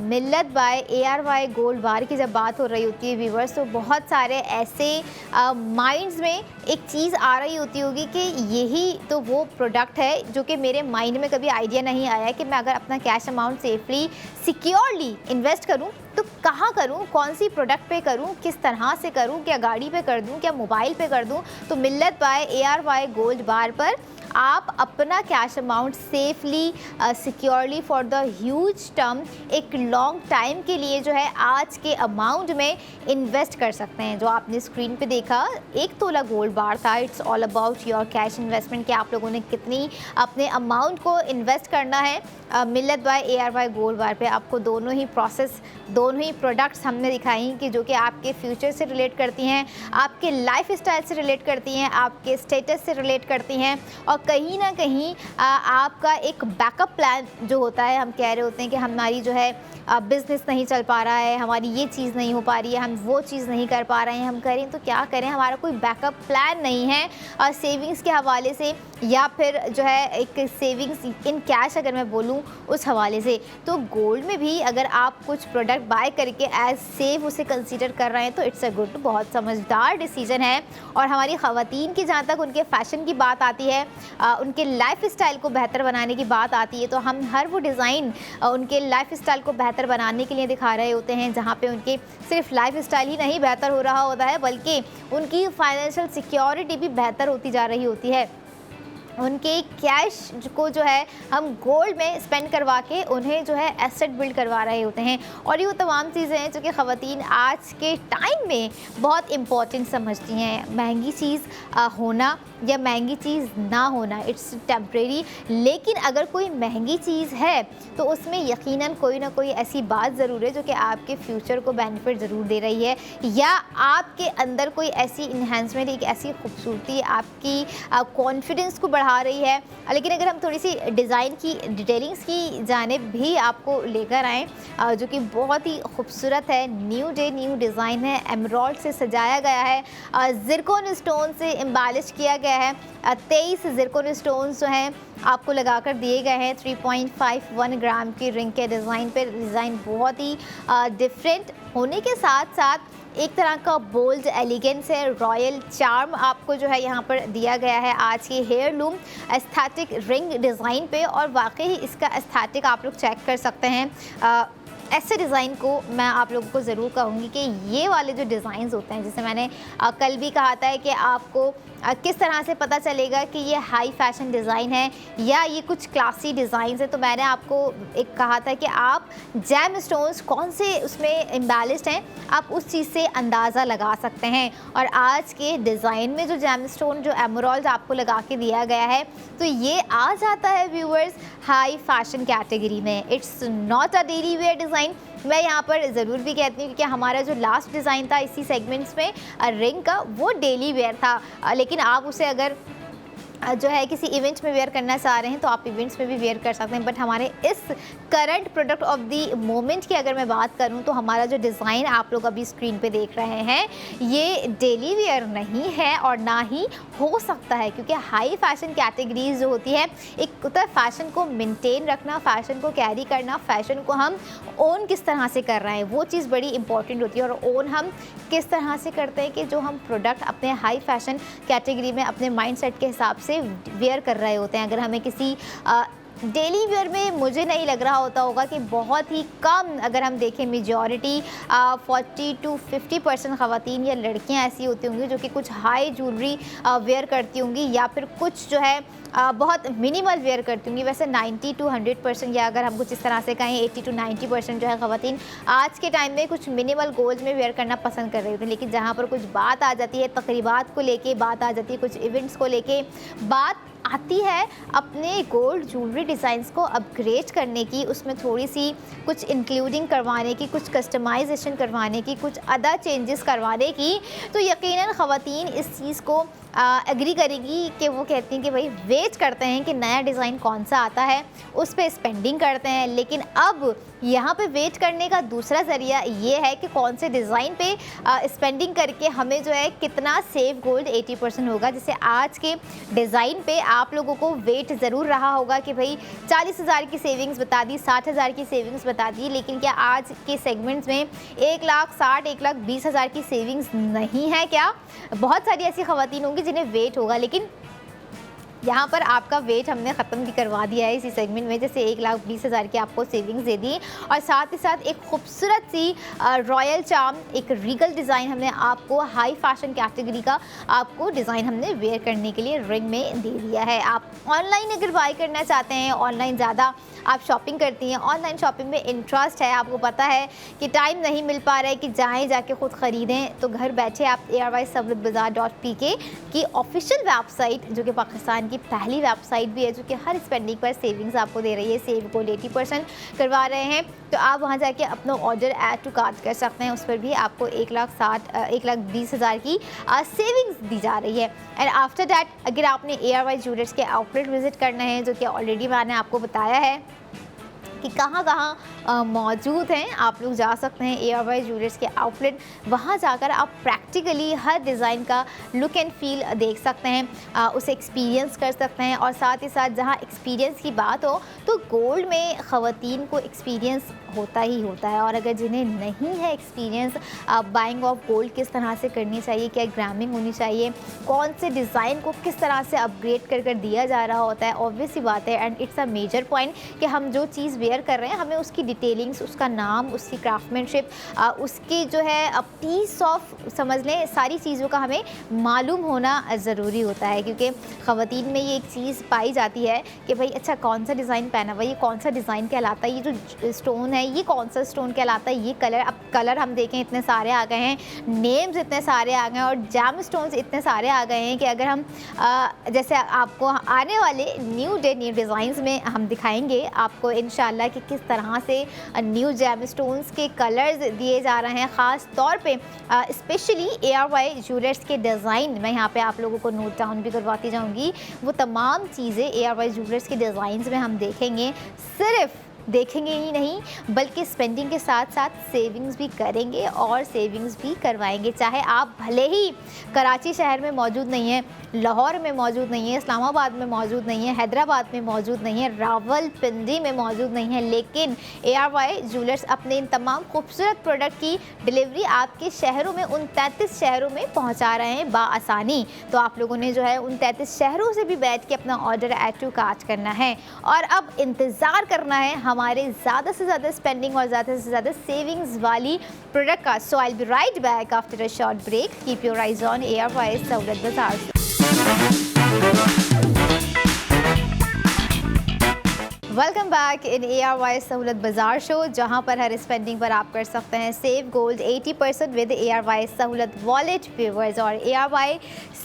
मिल्लत बाय ARY गोल्ड बार की जब बात हो रही होती है व्यूवर्स, तो बहुत सारे ऐसे माइंड्स में एक चीज़ आ रही होती होगी कि यही तो वो प्रोडक्ट है जो कि मेरे माइंड में कभी आइडिया नहीं आया कि मैं अगर अपना cash amount safely securely invest करूं तो कहाँ करूं, कौन सी प्रोडक्ट पे करूं, किस तरह से करूं, क्या गाड़ी पे कर दूं, क्या मोबाइल पे कर दूं। तो मिल्लत बाय ARY गोल्ड बार पर आप अपना cash amount safely securely for the huge term, एक लॉन्ग टाइम के लिए जो है आज के अमाउंट में इन्वेस्ट कर सकते हैं। जो आपने स्क्रीन पे देखा 1 तोला गोल्ड बार था, it's all about your cash investment, कि आप लोगों ने कितनी अपने अमाउंट को इन्वेस्ट करना है। मिल्लत बाय ARY गोल्ड बार पे आपको दोनों ही प्रोसेस, दोनों ही प्रोडक्ट्स हमने दिखाई कि जो कि आपके फ्यूचर से रिलेट करती हैं, आपके लाइफ स्टाइल से रिलेट करती हैं, आपके स्टेटस से रिलेट करती हैं, और कहीं ना कहीं आपका एक बैकअप प्लान जो होता है, हम कह रहे होते हैं कि हमारी जो है बिज़नेस नहीं चल पा रहा है, हमारी ये चीज़ नहीं हो पा रही है, हम वो चीज़ नहीं कर पा रहे हैं, हम करें तो क्या करें, हमारा कोई बैकअप प्लान नहीं है। और सेविंग्स के हवाले से या फिर जो है एक सेविंग्स इन कैश अगर मैं बोलूँ उस हवाले से, तो गोल्ड में भी अगर आप कुछ प्रोडक्ट बाय करके एज सेव उसे कंसीडर कर रहे हैं तो इट्स अ गुड, बहुत समझदार डिसीजन है। और हमारी ख़वातीन की जहाँ तक उनके फ़ैशन की बात आती है, उनके लाइफ स्टाइल को बेहतर बनाने की बात आती है, तो हम हर वो डिज़ाइन उनके लाइफ स्टाइल को बेहतर बनाने के लिए दिखा रहे होते हैं, जहाँ पे उनके सिर्फ लाइफ स्टाइल ही नहीं बेहतर हो रहा होता है बल्कि उनकी फाइनेंशियल सिक्योरिटी भी बेहतर होती जा रही होती है। उनके कैश को जो है हम गोल्ड में स्पेंड करवा के उन्हें जो है एसेट बिल्ड करवा रहे होते हैं। और ये वो तमाम चीज़ें हैं जो कि ख़वातीन आज के टाइम में बहुत इम्पॉर्टेंट समझती हैं। महंगी चीज़ होना या महंगी चीज़ ना होना इट्स टेम्प्रेरी, लेकिन अगर कोई महंगी चीज़ है तो उसमें यकीनन कोई ना कोई ऐसी बात ज़रूर है जो कि आपके फ्यूचर को बेनिफिट ज़रूर दे रही है, या आपके अंदर कोई ऐसी इन्हेंसमेंट, एक ऐसी खूबसूरती आपकी कॉन्फिडेंस को बढ़ा रही है। लेकिन अगर हम थोड़ी सी डिज़ाइन की डिटेलिंग्स की जानिब भी आपको लेकर आएँ जो कि बहुत ही खूबसूरत है, न्यू डे न्यू डिज़ाइन है, एमराल्ड से सजाया गया है, ज़िरकॉन स्टोन से एम्बेलिश किया गया है। 23 ज़िरकॉन स्टोन्स जो हैं आपको लगाकर दिए गए हैं 3.51 ग्राम की रिंग के डिज़ाइन पे। डिज़ाइन बहुत ही डिफरेंट होने के साथ साथ एक तरह का बोल्ड एलिगेंस है, रॉयल चार्म आपको जो है यहाँ पर दिया गया है आज की हेयरलूम एस्थेटिक रिंग डिज़ाइन पे। और वाकई ही इसका एस्थेटिक आप लोग चेक कर सकते हैं। ऐसे डिज़ाइन को मैं आप लोगों को ज़रूर कहूँगी कि ये वाले जो डिज़ाइंस होते हैं, जैसे मैंने कल भी कहा था कि आपको किस तरह से पता चलेगा कि ये हाई फैशन डिज़ाइन है या ये कुछ क्लासी डिज़ाइंस है, तो मैंने आपको एक कहा था कि आप जैम स्टोन्स कौन से उसमें एम्बेलिश्ड हैं आप उस चीज़ से अंदाज़ा लगा सकते हैं। और आज के डिज़ाइन में जो जैम स्टोन जो एमराल्ड आपको लगा के दिया गया है, तो ये आ जाता है व्यूअर्स हाई फैशन कैटेगरी में। It's not a daily wear design. मैं यहाँ पर ज़रूर भी कहती हूँ कि हमारा जो लास्ट डिज़ाइन था इसी सेगमेंट्स में रिंग का, वो डेली वेयर था, लेकिन आप उसे अगर जो है किसी इवेंट में वेयर करना चाह रहे हैं तो आप इवेंट्स में भी वेयर कर सकते हैं। बट हमारे इस current product of the moment की अगर मैं बात करूं तो हमारा जो डिज़ाइन आप लोग अभी स्क्रीन पे देख रहे हैं ये डेली वेयर नहीं है और ना ही हो सकता है, क्योंकि हाई फैशन कैटेगरीज जो होती है, एक होता है फैशन को मेंटेन रखना, फैशन को कैरी करना, फैशन को हम ओन किस तरह से कर रहे हैं वो चीज़ बड़ी इंपॉर्टेंट होती है। और ओन हम किस तरह से करते हैं कि जो हम प्रोडक्ट अपने हाई फैशन कैटेगरी में अपने माइंडसेट के हिसाब से वेयर कर रहे होते हैं। अगर हमें किसी डेली वेयर में मुझे नहीं लग रहा होगा कि बहुत ही कम, अगर हम देखें मेजॉरिटी 40 to 50% ख़वातीन या लड़कियां ऐसी होती होंगी जो कि कुछ हाई ज्वेलरी वेयर करती होंगी या फिर कुछ जो है बहुत मिनिमल वेयर करती होंगी। वैसे 90 to 100% या अगर हम कुछ इस तरह से कहें 80 to 90% जो है ख़वातीन आज के टाइम में कुछ मिनिमल गोल्ड में वेयर करना पसंद कर रहे होते हैं। लेकिन जहाँ पर कुछ बात आ जाती है तकरीबात को लेके, बात आ जाती है कुछ इवेंट्स को लेके, बात आती है अपने गोल्ड ज्वेलरी डिज़ाइंस को अपग्रेड करने की, उसमें थोड़ी सी कुछ इंक्लूडिंग करवाने की, कुछ कस्टमाइजेशन करवाने की, कुछ अदर चेंजेस करवाने की, तो यकीनन ख़वातीन इस चीज़ को एग्री करेगी कि वो कहती हैं कि भाई वेट करते हैं कि नया डिज़ाइन कौन सा आता है, उस पर स्पेंडिंग करते हैं। लेकिन अब यहाँ पे वेट करने का दूसरा ज़रिया ये है कि कौन से डिज़ाइन पे स्पेंडिंग करके हमें जो है कितना सेव गोल्ड 80% होगा। जैसे आज के डिज़ाइन पे आप लोगों को वेट ज़रूर रहा होगा कि भाई 40,000 की सेविंग्स बता दी, 60,000 की सेविंग्स बता दी, लेकिन क्या आज के सेगमेंट्स में 1,60,000 1,20,000 की सेविंग्स नहीं है क्या? बहुत सारी ऐसी ख़वातीन होंगी जिन्हें वेट होगा, लेकिन यहाँ पर आपका वेट हमने ख़त्म भी करवा दिया है इसी सेगमेंट में। जैसे 1,20,000 की आपको सेविंग्स दे दी और साथ ही साथ एक खूबसूरत सी रॉयल चार्म, एक रीगल डिज़ाइन हमने आपको हाई फैशन कैटेगरी का आपको डिज़ाइन हमने वेयर करने के लिए रिंग में दे दिया है। आप ऑनलाइन अगर बाय करना चाहते हैं, ऑनलाइन ज़्यादा आप शॉपिंग करती हैं, ऑनलाइन शॉपिंग में इंटरेस्ट है, आपको पता है कि टाइम नहीं मिल पा रहा है कि जाएँ जाके ख़ुद ख़रीदें, तो घर बैठे आप ARY-SahlatBazaar.pk की ऑफिशियल वेबसाइट, जो कि पाकिस्तान की पहली वेबसाइट भी है जो कि हर स्पेंडिंग पर सेविंग्स आपको दे रही है, सेव गोल्ड 80% करवा रहे हैं, तो आप वहां जाके अपना ऑर्डर ऐड टू कार्ट कर सकते हैं। उस पर भी आपको 1,20,000 की सेविंग्स दी जा रही है। एंड आफ्टर दैट अगर आपने ARY ज्वेलर्स के आउटलेट विजिट करना है, जो कि ऑलरेडी मैंने आपको बताया है कि कहाँ कहाँ मौजूद हैं। आप लोग जा सकते हैं ARY ज्वेलर्स के आउटलेट, वहाँ जाकर आप प्रैक्टिकली हर डिज़ाइन का लुक एंड फील देख सकते हैं, उसे एक्सपीरियंस कर सकते हैं। और साथ ही साथ जहाँ एक्सपीरियंस की बात हो तो गोल्ड में ख़वातीन को एक्सपीरियंस होता ही होता है। और अगर जिन्हें नहीं है एक्सपीरियंस बाइंग ऑफ गोल्ड किस तरह से करनी चाहिए, क्या ग्रामिंग होनी चाहिए, कौन से डिज़ाइन को किस तरह से अपग्रेड कर दिया जा रहा होता है, ऑब्वियस सी बात है and it's a major point कि हम जो चीज़ वेयर कर रहे हैं हमें उसकी डिटेलिंग्स, उसका नाम, उसकी क्राफ्टमैनशिप, उसकी जो है पीस ऑफ समझ लें सारी चीज़ों का हमें मालूम होना ज़रूरी होता है। क्योंकि ख़वातीन में ये एक चीज़ पाई जाती है कि भाई अच्छा कौन सा डिज़ाइन पहना हुआ है, ये कौन सा डिज़ाइन कहलाता है, ये जो स्टोन है ये कौन सा स्टोन कहलाता है, ये कलर, अब कलर हम देखें इतने सारे आ गए हैं, नेम्स इतने सारे आ गए हैं और जैम स्टोन्स इतने सारे आ गए हैं कि अगर हम जैसे आपको आने वाले न्यू डिज़ाइंस में हम दिखाएंगे आपको इंशाल्लाह कि किस तरह से न्यू जैम स्टोन्स के कलर्स दिए जा रहे हैं। ख़ास तौर पे स्पेशली ARY ज्वेलर्स के डिज़ाइन मैं यहाँ पे आप लोगों को नोट डाउन भी करवाती जाऊँगी। वो तमाम चीज़ें ARY ज्वेलर्स के डिज़ाइंस में हम देखेंगे, सिर्फ देखेंगे ही नहीं बल्कि स्पेंडिंग के साथ साथ सेविंग्स भी करेंगे और सेविंग्स भी करवाएंगे। चाहे आप भले ही कराची शहर में मौजूद नहीं हैं, लाहौर में मौजूद नहीं है, इस्लामाबाद में मौजूद नहीं है, हैदराबाद में मौजूद नहीं है, रावलपिंडी में मौजूद नहीं है, लेकिन ARY ज्वेलर्स अपने इन तमाम खूबसूरत प्रोडक्ट की डिलीवरी आपके शहरों में, उन 33 शहरों में पहुँचा रहे हैं बाआसानी। तो आप लोगों ने जो है उन 33 शहरों से भी बैठ के अपना ऑर्डर ऐड टू कार्ट करना है और अब इंतज़ार करना है हमारे ज़्यादा से ज़्यादा स्पेंडिंग और ज़्यादा से ज़्यादा सेविंग्स वाली प्रोडक्ट का। So I be right back after a short break. Keep your eyes on ARY सहूलत बाज़ार। वेलकम बैक इन ARY सहूलत बाज़ार शो, जहां पर हर स्पेंडिंग पर आप कर सकते हैं save gold 80% with ARY Sahulat wallet viewers. और ARY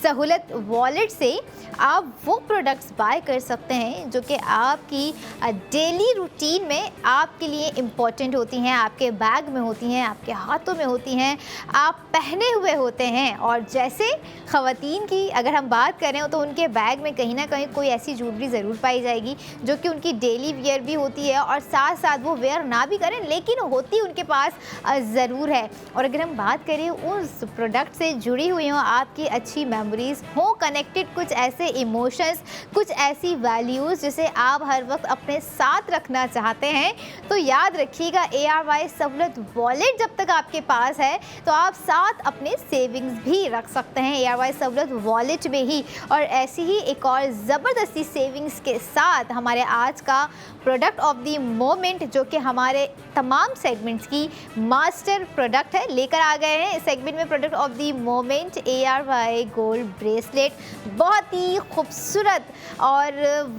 सहूलत वॉलेट से आप वो प्रोडक्ट्स बाय कर सकते हैं जो कि आपकी डेली रूटीन में आपके लिए इम्पॉर्टेंट होती हैं, आपके बैग में होती हैं, आपके हाथों में होती हैं, आप पहने हुए होते हैं। और जैसे ख़वातीन की अगर हम बात करें तो उनके बैग में कहीं ना कहीं कोई ऐसी ज्वेलरी ज़रूर पाई जाएगी जो कि उनकी डेली वियर भी होती है और साथ साथ वो वेयर ना भी करें लेकिन होती उनके पास ज़रूर है। और अगर हम बात करें उस प्रोडक्ट से जुड़ी हुई हों आपकी अच्छी मेमोरीज़ हों, कनेक्टेड कुछ ऐसे इमोशंस, कुछ ऐसी वैल्यूज़ जिसे आप हर वक्त अपने साथ रखना चाहते हैं, तो याद रखिएगा ARY सहूलत वॉलेट जब तक आपके पास है तो आप साथ अपने सेविंग्स भी रख सकते हैं ARY सहूलत वॉलेट में ही। और ऐसी ही एक और ज़बरदस्ती सेविंग्स के साथ हमारे आज का प्रोडक्ट ऑफ द मोमेंट जो कि हमारे तमाम सेगमेंट्स की मास्टर प्रोडक्ट है, लेकर आ गए हैं इस सेगमेंट में product of the moment ARY gold bracelet. बहुत ही खूबसूरत और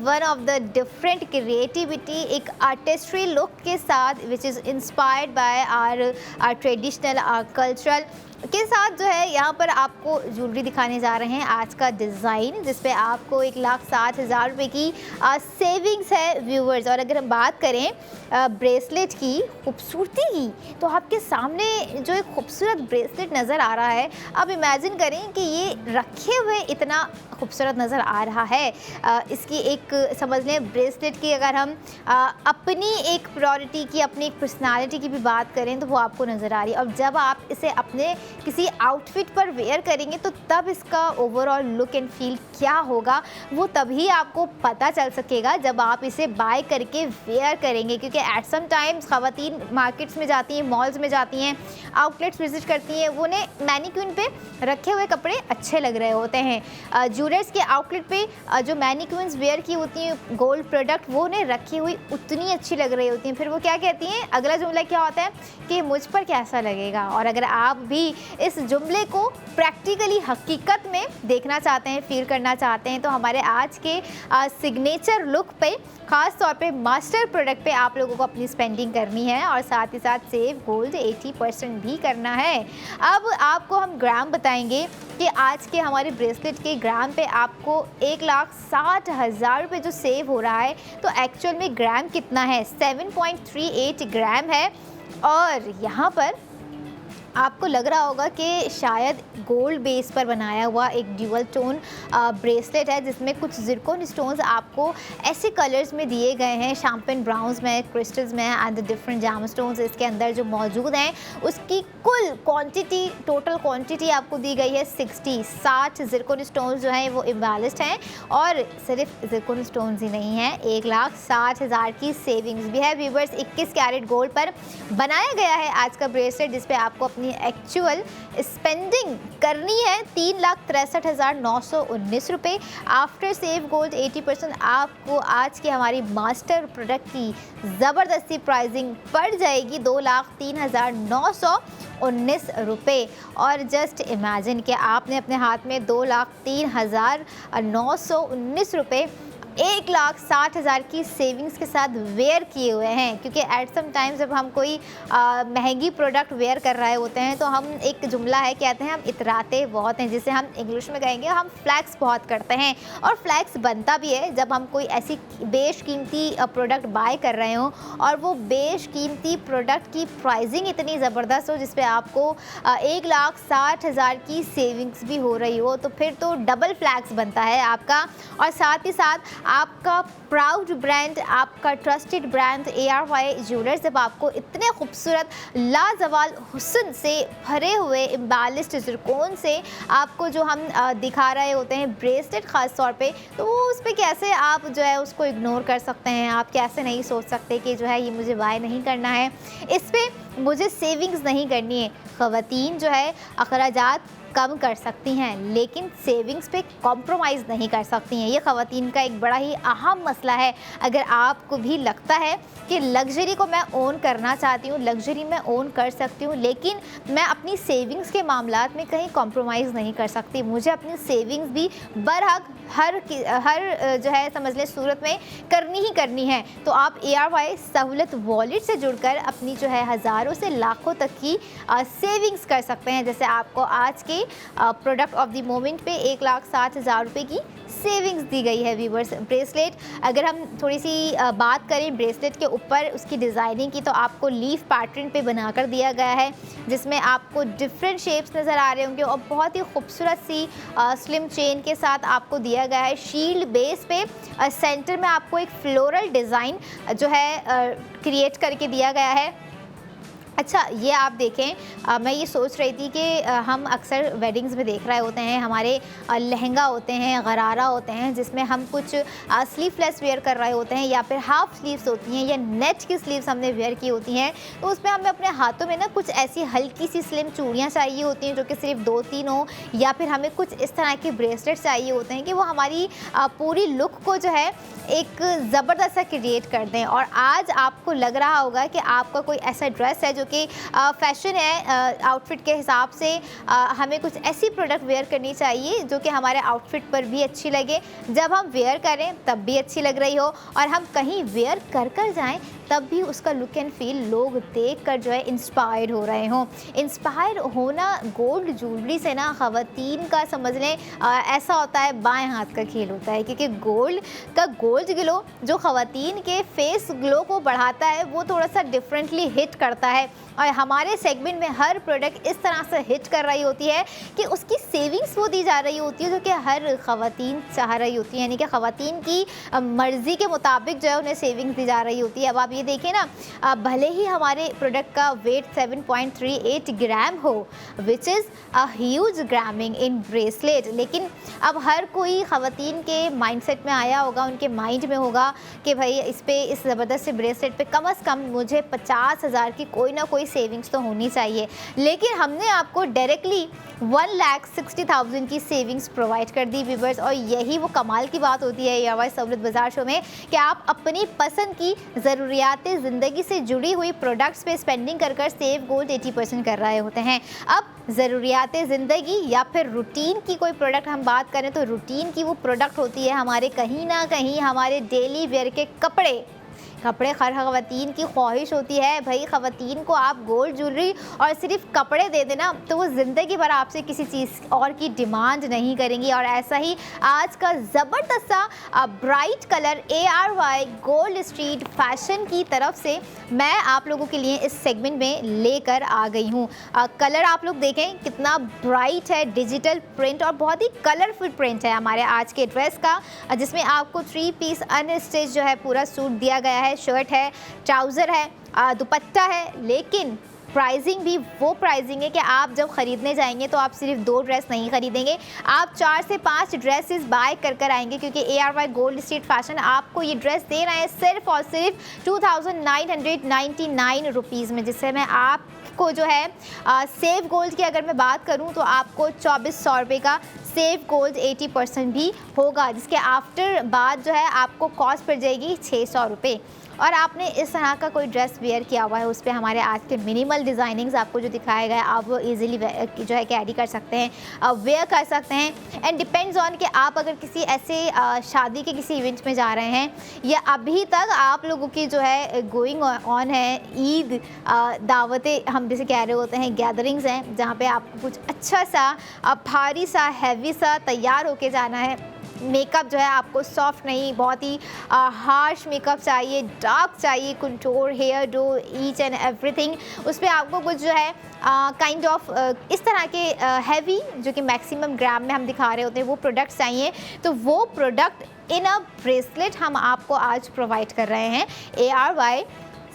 one of the different creativity, एक आर्टिस्ट्री लुक के साथ which is inspired by our traditional our cultural के साथ जो है यहाँ पर आपको ज्वेलरी दिखाने जा रहे हैं। आज का डिज़ाइन जिस पे आपको 1,60,000 रुपये की सेविंग्स है व्यूवर्स। और अगर हम बात करें ब्रेसलेट की खूबसूरती की तो आपके सामने जो एक खूबसूरत ब्रेसलेट नज़र आ रहा है, अब इमेजिन करें कि ये रखे हुए इतना खूबसूरत नज़र आ रहा है। इसकी एक समझ लें ब्रेसलेट की अगर हम अपनी एक प्रायोरिटी की, अपनी एक पर्सनालिटी की भी बात करें तो वो आपको नज़र आ रही है। अब जब आप इसे अपने किसी आउटफिट पर वेयर करेंगे तो तब इसका ओवरऑल लुक एंड फील क्या होगा वो तभी आपको पता चल सकेगा जब आप इसे बाय करके वेयर करेंगे। क्योंकि एट सम टाइम्स ख़वातीन मार्केट्स में जाती हैं, मॉल्स में जाती हैं, आउटलेट्स विजिट करती हैं, वो उन्हें मैनीक्विन पे रखे हुए कपड़े अच्छे लग रहे होते हैं। ज्वेलर्स के आउटलेट पे जो मैनीक्विन्स वेयर की होती हैं गोल्ड प्रोडक्ट वो उन्हें रखी हुई उतनी अच्छी लग रही होती हैं। फिर वो क्या कहती हैं, अगला जुमला क्या होता है कि मुझ पर कैसा लगेगा। और अगर आप भी इस जुमले को प्रैक्टिकली हकीकत में देखना चाहते हैं, फील करना चाहते हैं, तो हमारे आज के सिग्नेचर लुक पे ख़ास तौर पे मास्टर प्रोडक्ट पे आप लोगों को अपनी स्पेंडिंग करनी है और साथ ही साथ सेव गोल्ड 80% भी करना है। अब आपको हम ग्राम बताएंगे कि आज के हमारे ब्रेसलेट के ग्राम पे आपको 1,60,000 रुपये जो सेव हो रहा है तो एक्चुअल में ग्राम कितना है, 7.38 ग्राम है। और यहाँ पर आपको लग रहा होगा कि शायद गोल्ड बेस पर बनाया हुआ एक ड्यूअल टोन ब्रेसलेट है, जिसमें कुछ ज़िरकॉन स्टोन्स आपको ऐसे कलर्स में दिए गए हैं, शैम्पेन ब्राउन्स में, क्रिस्टल्स में एंड डिफरेंट जाम स्टोन्स इसके अंदर जो मौजूद हैं। उसकी कुल क्वांटिटी, टोटल क्वांटिटी आपको दी गई है 60 ज़िरकॉन स्टोन्स जो हैं वो इम्बैलिस्ड हैं। और सिर्फ ज़िरकॉन स्टोन्स ही नहीं हैं, 1,60,000 की सेविंग्स भी है व्यूवर्स। 21 कैरेट गोल्ड पर बनाया गया है आज का ब्रेसलेट, जिस पे आपको अपनी एक्चुअल स्पेंडिंग करनी है 3,63,919 रुपये। आफ्टर सेव गोल्ड 80% आपको आज की हमारी मास्टर प्रोडक्ट की ज़बरदस्ती प्राइसिंग पड़ जाएगी 2,03,919 रुपये। और जस्ट इमेजिन कि आपने अपने हाथ में 2,03,919 रुपये 1,60,000 की सेविंग्स के साथ वेयर किए हुए हैं। क्योंकि एट सम टाइम जब हम कोई महंगी प्रोडक्ट वेयर कर रहे होते हैं तो हम, एक जुमला है कहते हैं, हम इतराते बहुत हैं, जिसे हम इंग्लिश में कहेंगे हम फ्लैक्स बहुत करते हैं। और फ्लैक्स बनता भी है जब हम कोई ऐसी बेशकीमती प्रोडक्ट बाय कर रहे हों और वो बेशकीमती प्रोडक्ट की प्राइसिंग इतनी ज़बरदस्त हो जिस पे आपको 1,60,000 की सेविंग्स भी हो रही हो, तो फिर तो डबल फ्लैक्स बनता है आपका। और साथ ही साथ आपका प्राउड ब्रांड, आपका ट्रस्टेड ब्रांड ARY ज्वेलर्स जब आपको इतने खूबसूरत लाजवाल हुस्न से भरे हुए इम्बैलिस्ड ज़िरकॉन से आपको जो हम दिखा रहे होते हैं ब्रेसलेट ख़ास तौर पे, तो वो उस पर कैसे आप जो है उसको इग्नोर कर सकते हैं। आप कैसे नहीं सोच सकते कि जो है ये मुझे बाय नहीं करना है, इस पर मुझे सेविंग्स नहीं करनी है। ख़वातीन जो है अखराजात कम कर सकती हैं लेकिन सेविंग्स पे कॉम्प्रोमाइज़ नहीं कर सकती हैं। ये ख़वातीन का एक बड़ा ही अहम मसला है। अगर आपको भी लगता है कि लग्जरी को मैं ओन करना चाहती हूँ, लग्जरी मैं ओन कर सकती हूँ, लेकिन मैं अपनी सेविंग्स के मामलात में कहीं कॉम्प्रोमाइज़ नहीं कर सकती, मुझे अपनी सेविंग्स भी बरहक हर जो है समझ लें सूरत में करनी ही करनी है, तो आप ARY सहूलत वॉलेट से जुड़कर अपनी जो है हज़ारों से लाखों तक की सेविंग्स कर सकते हैं। जैसे आपको आज के प्रोडक्ट ऑफ द मोमेंट पे 1,60,000 रुपये की सेविंग्स दी गई है व्यूवर्स। ब्रेसलेट, अगर हम थोड़ी सी बात करें ब्रेसलेट के ऊपर उसकी डिज़ाइनिंग की, तो आपको लीफ पैटर्न पे बनाकर दिया गया है, जिसमें आपको डिफरेंट शेप्स नज़र आ रहे होंगे और बहुत ही खूबसूरत सी स्लिम चेन के साथ आपको दिया गया है। शील्ड बेस पे सेंटर में आपको एक फ्लोरल डिज़ाइन जो है क्रिएट करके दिया गया है। अच्छा, ये आप देखें, मैं ये सोच रही थी कि हम अक्सर वेडिंग्स में देख रहे होते हैं, हमारे लहंगा होते हैं, गरारा होते हैं, जिसमें हम कुछ स्लीवलेस वेयर कर रहे होते हैं या फिर हाफ स्लीव्स होती हैं या नेट की स्लीव्स हमने वेयर की होती हैं, तो उसमें हमें अपने हाथों में ना कुछ ऐसी हल्की सी स्लिम चूड़ियाँ चाहिए होती हैं जो कि सिर्फ 2-3 हो, या फिर हमें कुछ इस तरह के ब्रेसलेट चाहिए होते हैं कि वो हमारी पूरी लुक को जो है एक ज़बरदस्त सा क्रिएट कर दें। और आज आपको लग रहा होगा कि आपका कोई ऐसा ड्रेस है जो कि फैशन है, आउटफिट के हिसाब से हमें कुछ ऐसी प्रोडक्ट वेयर करनी चाहिए जो कि हमारे आउटफिट पर भी अच्छी लगे, जब हम वेयर करें तब भी अच्छी लग रही हो, और हम कहीं वेयर कर जाएं तब भी उसका लुक एंड फील लोग देख कर जो है इंस्पायर्ड हो रहे हों। इंस्पायर होना गोल्ड ज्वेलरी से ना ख़वातीन का समझ लें ऐसा होता है, बाएं हाथ का खेल होता है, क्योंकि गोल्ड का गोल्ड ग्लो जो ख़वातीन के फेस ग्लो को बढ़ाता है वो थोड़ा सा डिफरेंटली हिट करता है। और हमारे सेगमेंट में हर प्रोडक्ट इस तरह से हिट कर रही होती है कि उसकी सेविंग्स वो दी जा रही होती है जो कि हर ख़वातीन चाह रही होती है, यानी कि ख़वातीन की मर्ज़ी के मुताबिक जो है उन्हें सेविंग्स दी जा रही होती है। अब आप ये देखिए ना, भले ही हमारे प्रोडक्ट का वेट 7.38 ग्राम हो, which is a huge gramming in bracelet, लेकिन अब हर कोई ख़वातीन के माइंडसेट में आया होगा, उनके माइंड में होगा कि भाई इस ज़बरदस्त से ब्रेसलेट पे कम से कम मुझे 50,000 की कोई ना कोई सेविंग्स तो होनी चाहिए। लेकिन हमने आपको डायरेक्टली 1,60,000 की सेविंग्स प्रोवाइड कर दी व्यूअर्स, और यही वो कमाल की बात होती है ARY सहूलत बाज़ार शो में कि आप अपनी पसंद की ज़रूरियात ज़िंदगी से जुड़ी हुई प्रोडक्ट्स पे स्पेंडिंग कर सेव गोल्ड 80% कर रहे होते हैं। अब ज़रूरियात ज़िंदगी या फिर रूटीन की कोई प्रोडक्ट हम बात करें तो रूटीन की वो प्रोडक्ट होती है हमारे कहीं ना कहीं हमारे डेली वेयर के कपड़े, कपड़े हर ख़वातीन की ख्वाहिश होती है भाई, ख़वातीन को आप गोल्ड ज्वेलरी और सिर्फ कपड़े दे देना तो वो ज़िंदगी भर आपसे किसी चीज़ और की डिमांड नहीं करेंगी। और ऐसा ही आज का ज़बरदस्त सा bright colour ARY gold street fashion की तरफ से मैं आप लोगों के लिए इस सेगमेंट में लेकर आ गई हूँ। कलर आप लोग देखें कितना ब्राइट है, डिजिटल प्रिंट और बहुत ही कलरफुल प्रिंट है हमारे आज के ड्रेस का, जिसमें आपको 3 पीस अनस्टिच जो है पूरा सूट दिया गया है। शर्ट है, ट्राउज़र है, दुपट्टा है, लेकिन प्राइसिंग भी वो प्राइसिंग है कि आप जब ख़रीदने जाएंगे तो आप सिर्फ 2 ड्रेस नहीं ख़रीदेंगे, आप 4 से 5 ड्रेसेस बाय कर आएंगे, क्योंकि ARY गोल्ड स्ट्रीट फैशन आपको ये ड्रेस दे रहा है सिर्फ और सिर्फ 2999 रुपीज़ में, जिससे मैं आपको जो है सेव गोल्ड की अगर मैं बात करूं तो आपको 2400 रुपये का सेव गोल्ड 80% भी होगा, जिसके आफ्टर बाद जो है आपको कॉस्ट पड़ जाएगी 600 रुपये। और आपने इस तरह का कोई ड्रेस वेयर किया हुआ है, उस पर हमारे आज के मिनिमल डिज़ाइनिंग्स आपको जो दिखाया गया है आप वो ईज़िली जो है कैरी कर सकते हैं, वेयर कर सकते हैं। एंड डिपेंड्स ऑन कि आप अगर किसी ऐसे शादी के किसी इवेंट में जा रहे हैं या अभी तक आप लोगों की जो है गोइंग ऑन है ईद दावतें हम जैसे कह रहे होते हैं, गैदरिंग्स हैं जहाँ पे आपको कुछ अच्छा सा भारी सा हैवी सा तैयार होके जाना है। मेकअप जो है आपको सॉफ्ट नहीं, बहुत ही हार्श मेकअप चाहिए, डार्क चाहिए, contour, hairdo, each and everything, उस पर आपको कुछ जो है काइंड ऑफ इस तरह के हैवी जो कि मैक्सिमम ग्राम में हम दिखा रहे होते हैं वो प्रोडक्ट्स चाहिए। तो वो प्रोडक्ट इन अ ब्रेसलेट हम आपको आज प्रोवाइड कर रहे हैं ARY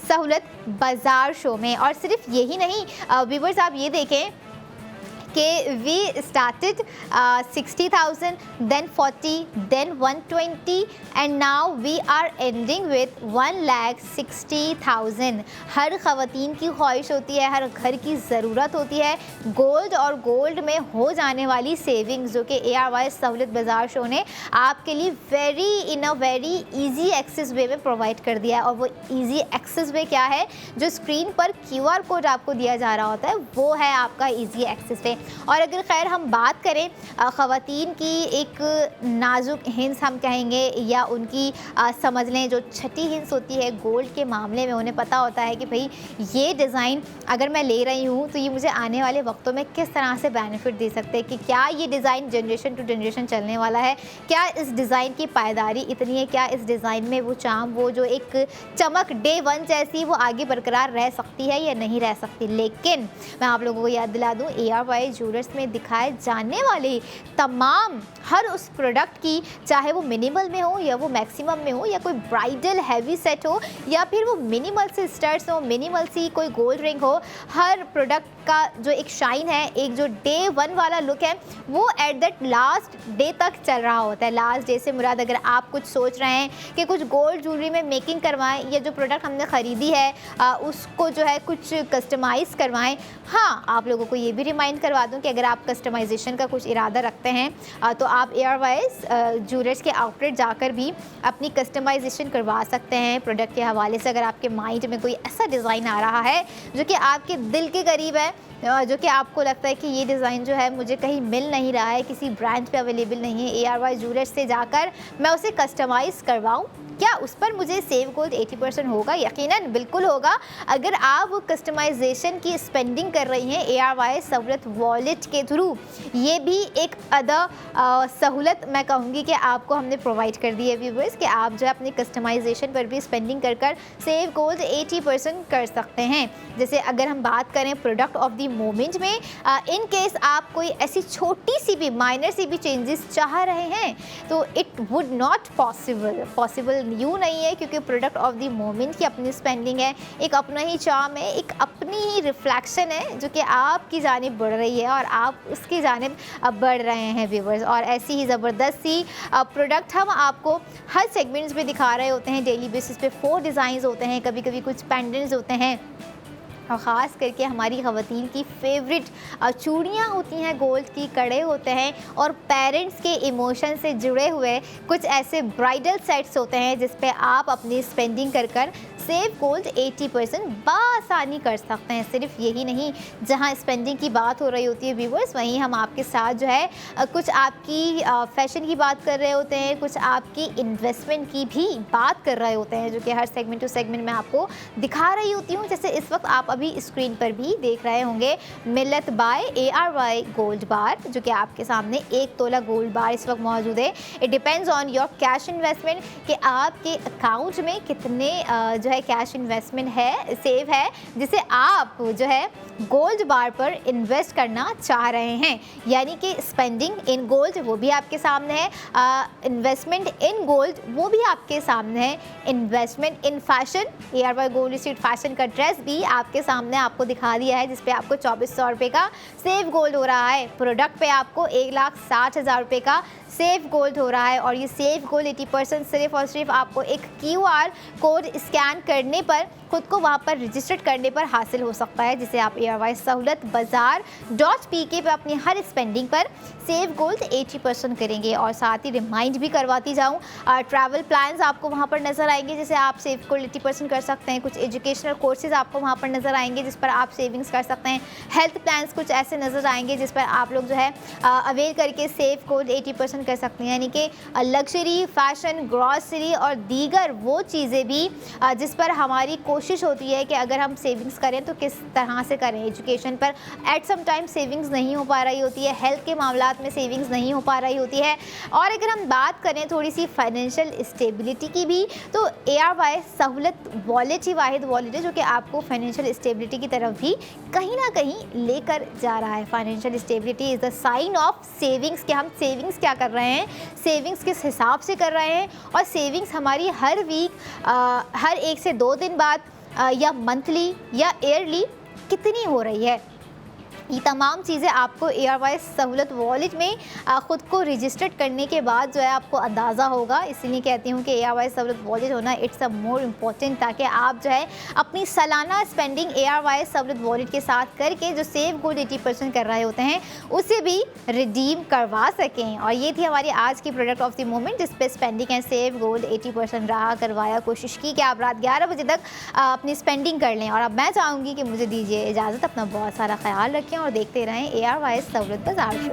सहूलत बाज़ार शो में। और सिर्फ यही नहीं व्यूअर्स, आप ये देखें कि we started 60,000, then 40, then 120 and now we are ending with 1,60,000। हर ख़वातीन की ख्वाहिश होती है, हर घर की ज़रूरत होती है गोल्ड और गोल्ड में हो जाने वाली सेविंग्स, जो कि ARY सहूलत बाज़ार शो ने आपके लिए इन अ वेरी ईजी एक्सेस वे में प्रोवाइड कर दिया है। और वो ईजी एक्सेस वे क्या है, जो स्क्रीन पर QR कोड आपको दिया जा रहा होता है वो है आपका ईजी एक्सेस वे। और अगर खैर हम बात करें ख़वातीन की एक नाजुक हिंस हम कहेंगे या उनकी समझ लें जो छठी हिंस होती है गोल्ड के मामले में, उन्हें पता होता है कि भाई ये डिज़ाइन अगर मैं ले रही हूँ तो ये मुझे आने वाले वक्तों में किस तरह से बेनिफिट दे सकते हैं, कि क्या ये डिज़ाइन जनरेशन टू जनरेशन चलने वाला है, क्या इस डिज़ाइन की पायदारी इतनी है, क्या इस डिज़ाइन में वो चाम, वो जो एक चमक डे 1 जैसी वो आगे बरकरार रह सकती है या नहीं रह सकती। लेकिन मैं आप लोगों को याद दिला दूँ ARY ज्वेलर्स में दिखाए जाने वाले तमाम हर उस प्रोडक्ट की, चाहे वो मिनिमल में हो या वो मैक्सिमम में हो या कोई ब्राइडल हैवी सेट हो या फिर वो मिनिमल से स्टड्स हो, मिनिमल सी कोई गोल्ड रिंग हो, हर प्रोडक्ट का जो एक शाइन है, एक जो डे 1 वाला लुक है वो एट दैट लास्ट डे तक चल रहा होता है। लास्ट डे से मुराद अगर आप कुछ सोच रहे हैं कि कुछ गोल्ड ज्वेलरी में मेकिंग करवाएं या जो प्रोडक्ट हमने ख़रीदी है उसको जो है कुछ कस्टमाइज़ करवाएं। हाँ, आप लोगों को ये भी रिमाइंड करवा दूं कि अगर आप कस्टमाइजेशन का कुछ इरादा रखते हैं तो आप ARY ज्वेलर्स के आउटलेट जाकर भी अपनी कस्टमाइजेशन करवा सकते हैं प्रोडक्ट के हवाले से। अगर आपके माइंड में कोई ऐसा डिज़ाइन आ रहा है जो कि आपके दिल के करीब है, जो कि आपको लगता है कि ये डिज़ाइन जो है मुझे कहीं मिल नहीं रहा है, किसी ब्रांड पे अवेलेबल नहीं है, ARY ज्वेलर्स से जाकर मैं उसे कस्टमाइज़ करवाऊँ, क्या उस पर मुझे सेव गोल्ड 80% होगा? यकीनन बिल्कुल होगा। अगर आप कस्टमाइजेशन की स्पेंडिंग कर रही हैं ARY सहूलत वॉलेट के थ्रू, ये भी एक अदा सहूलत मैं कहूँगी कि आपको हमने प्रोवाइड कर दी है व्यूअर्स, कि आप जो है अपनी कस्टमाइजेशन पर भी स्पेंडिंग कर सेव गोल्ड 80% कर सकते हैं। जैसे अगर हम बात करें प्रोडक्ट ऑफ द मोमेंट में, इन केस आप कोई ऐसी छोटी सी भी माइनर सी भी चेंजेस चाह रहे हैं तो इट वुड नॉट पॉसिबल यूँ नहीं है, क्योंकि प्रोडक्ट ऑफ द मोमेंट की अपनी स्पेंडिंग है, एक अपना ही चार्म है, एक अपनी ही रिफ्लेक्शन है जो कि आपकी जानिब बढ़ रही है और आप उसकी जानिब बढ़ रहे हैं व्यूवर्स। और ऐसी ही ज़बरदस्त सी प्रोडक्ट हम आपको हर सेगमेंट्स में दिखा रहे होते हैं। डेली बेसिस पे 4 डिज़ाइंस होते हैं, कभी कभी कुछ पेंडेंट्स होते हैं, और ख़ास करके हमारी ख़वातीन की फेवरेट चूड़ियाँ होती हैं, गोल्ड की कड़े होते हैं, और पेरेंट्स के इमोशन से जुड़े हुए कुछ ऐसे ब्राइडल सेट्स होते हैं जिस पे आप अपनी स्पेंडिंग कर सेव गोल्ड 80% बआसानी कर सकते हैं। सिर्फ यही नहीं, जहां स्पेंडिंग की बात हो रही होती है व्यूवर्स, वहीं हम आपके साथ जो है कुछ आपकी फैशन की बात कर रहे होते हैं, कुछ आपकी इन्वेस्टमेंट की भी बात कर रहे होते हैं, जो कि हर सेगमेंट टू सेगमेंट में आपको दिखा रही होती हूँ। जैसे इस वक्त आप अभी स्क्रीन पर भी देख रहे होंगे मिल्लत बाय ARY गोल्ड बार, जो कि आपके सामने 1 तोला गोल्ड बार इस वक्त मौजूद है। It depends on your cash investment कि आपके अकाउंट में कितने जो है कैश इन्वेस्टमेंट है, सेव है, जिसे आप जो है गोल्ड बार पर इन्वेस्ट करना चाह रहे हैं। यानी कि स्पेंडिंग इन गोल्ड वो भी आपके सामने है, इन्वेस्टमेंट इन गोल्ड वो भी आपके सामने है, investment in fashion ARY gold street fashion का ड्रेस भी आपके सामने आपको दिखा दिया है, जिसपे आपको 2400 रुपये का सेव गोल्ड हो रहा है। प्रोडक्ट पे आपको 1,60,000 रुपये का सेव गोल्ड हो रहा है। और ये सेव गोल्ड 80% सिर्फ और सिर्फ आपको एक QR कोड स्कैन करने पर, खुद को वहाँ पर रजिस्टर्ड करने पर हासिल हो सकता है, जिसे आप ARY सहूलत बाजार .pk पर अपनी हर स्पेंडिंग पर सेव गोल्ड 80% करेंगे। और साथ ही रिमाइंड भी करवाती जाऊँ, ट्रैवल प्लान्स आपको वहाँ पर नज़र आएंगे, जिसे आप सेव गोल्ड 80% कर सकते हैं। कुछ एजुकेशनल कोर्सेज आपको वहाँ पर नज़र आएंगे, जिस पर आप सेविंग्स कर सकते हैं। हेल्थ प्लान्स कुछ ऐसे नज़र आएंगे जिस पर आप लोग जो है अवेल करके सेव गोल्ड 80% कर सकते हैं। यानी कि लग्जरी, फैशन, ग्रॉसरी और दीगर वो चीज़ें भी जिस पर हमारी कोशिश होती है कि अगर हम सेविंग्स करें तो किस तरह से करें। एजुकेशन पर एट सम टाइम सेविंग्स नहीं हो पा रही होती है, हेल्थ के मामलात में सेविंग्स नहीं हो पा रही होती है। और अगर हम बात करें थोड़ी सी फाइनेंशियल स्टेबिलिटी की भी, तो ARY सहूलत वॉलेट ही वाहिद वॉलेट है जो कि आपको फाइनेंशियल स्टेबिलिटी की तरफ भी कहीं ना कहीं लेकर जा रहा है। Financial stability is the sign of savings, कि हम सेविंग्स क्या कर रहे हैं, सेविंग्स किस हिसाब से कर रहे हैं, और सेविंग्स हमारी हर वीक, हर 1 से 2 दिन बाद या मंथली या ईयरली कितनी हो रही है। ये तमाम चीज़ें आपको ARY सहूलत वॉलेट में ख़ुद को रजिस्टर्ड करने के बाद जो है आपको अंदाज़ा होगा। इसीलिए कहती हूँ कि ARY सहूलत वॉलेट होना इट्स अ मोर इम्पॉर्टेंट, ताकि आप जो है अपनी सालाना स्पेंडिंग ARY सहूलत वॉलेट के साथ करके जो सेव गोल्ड 80% कर रहे होते हैं उसे भी रिडीम करवा सकें। और ये थी हमारी आज की प्रोडक्ट ऑफ द मोमेंट, जिस पे स्पेंडिंग एंड सेव गोल्ड 80% रहा करवाया, कोशिश की कि आप रात 11 बजे तक अपनी स्पेंडिंग कर लें। और अब मैं चाहूँगी कि मुझे दीजिए इजाज़त, अपना बहुत सारा ख्याल रखें और देखते रहें ARY सहूलत बाजार शो।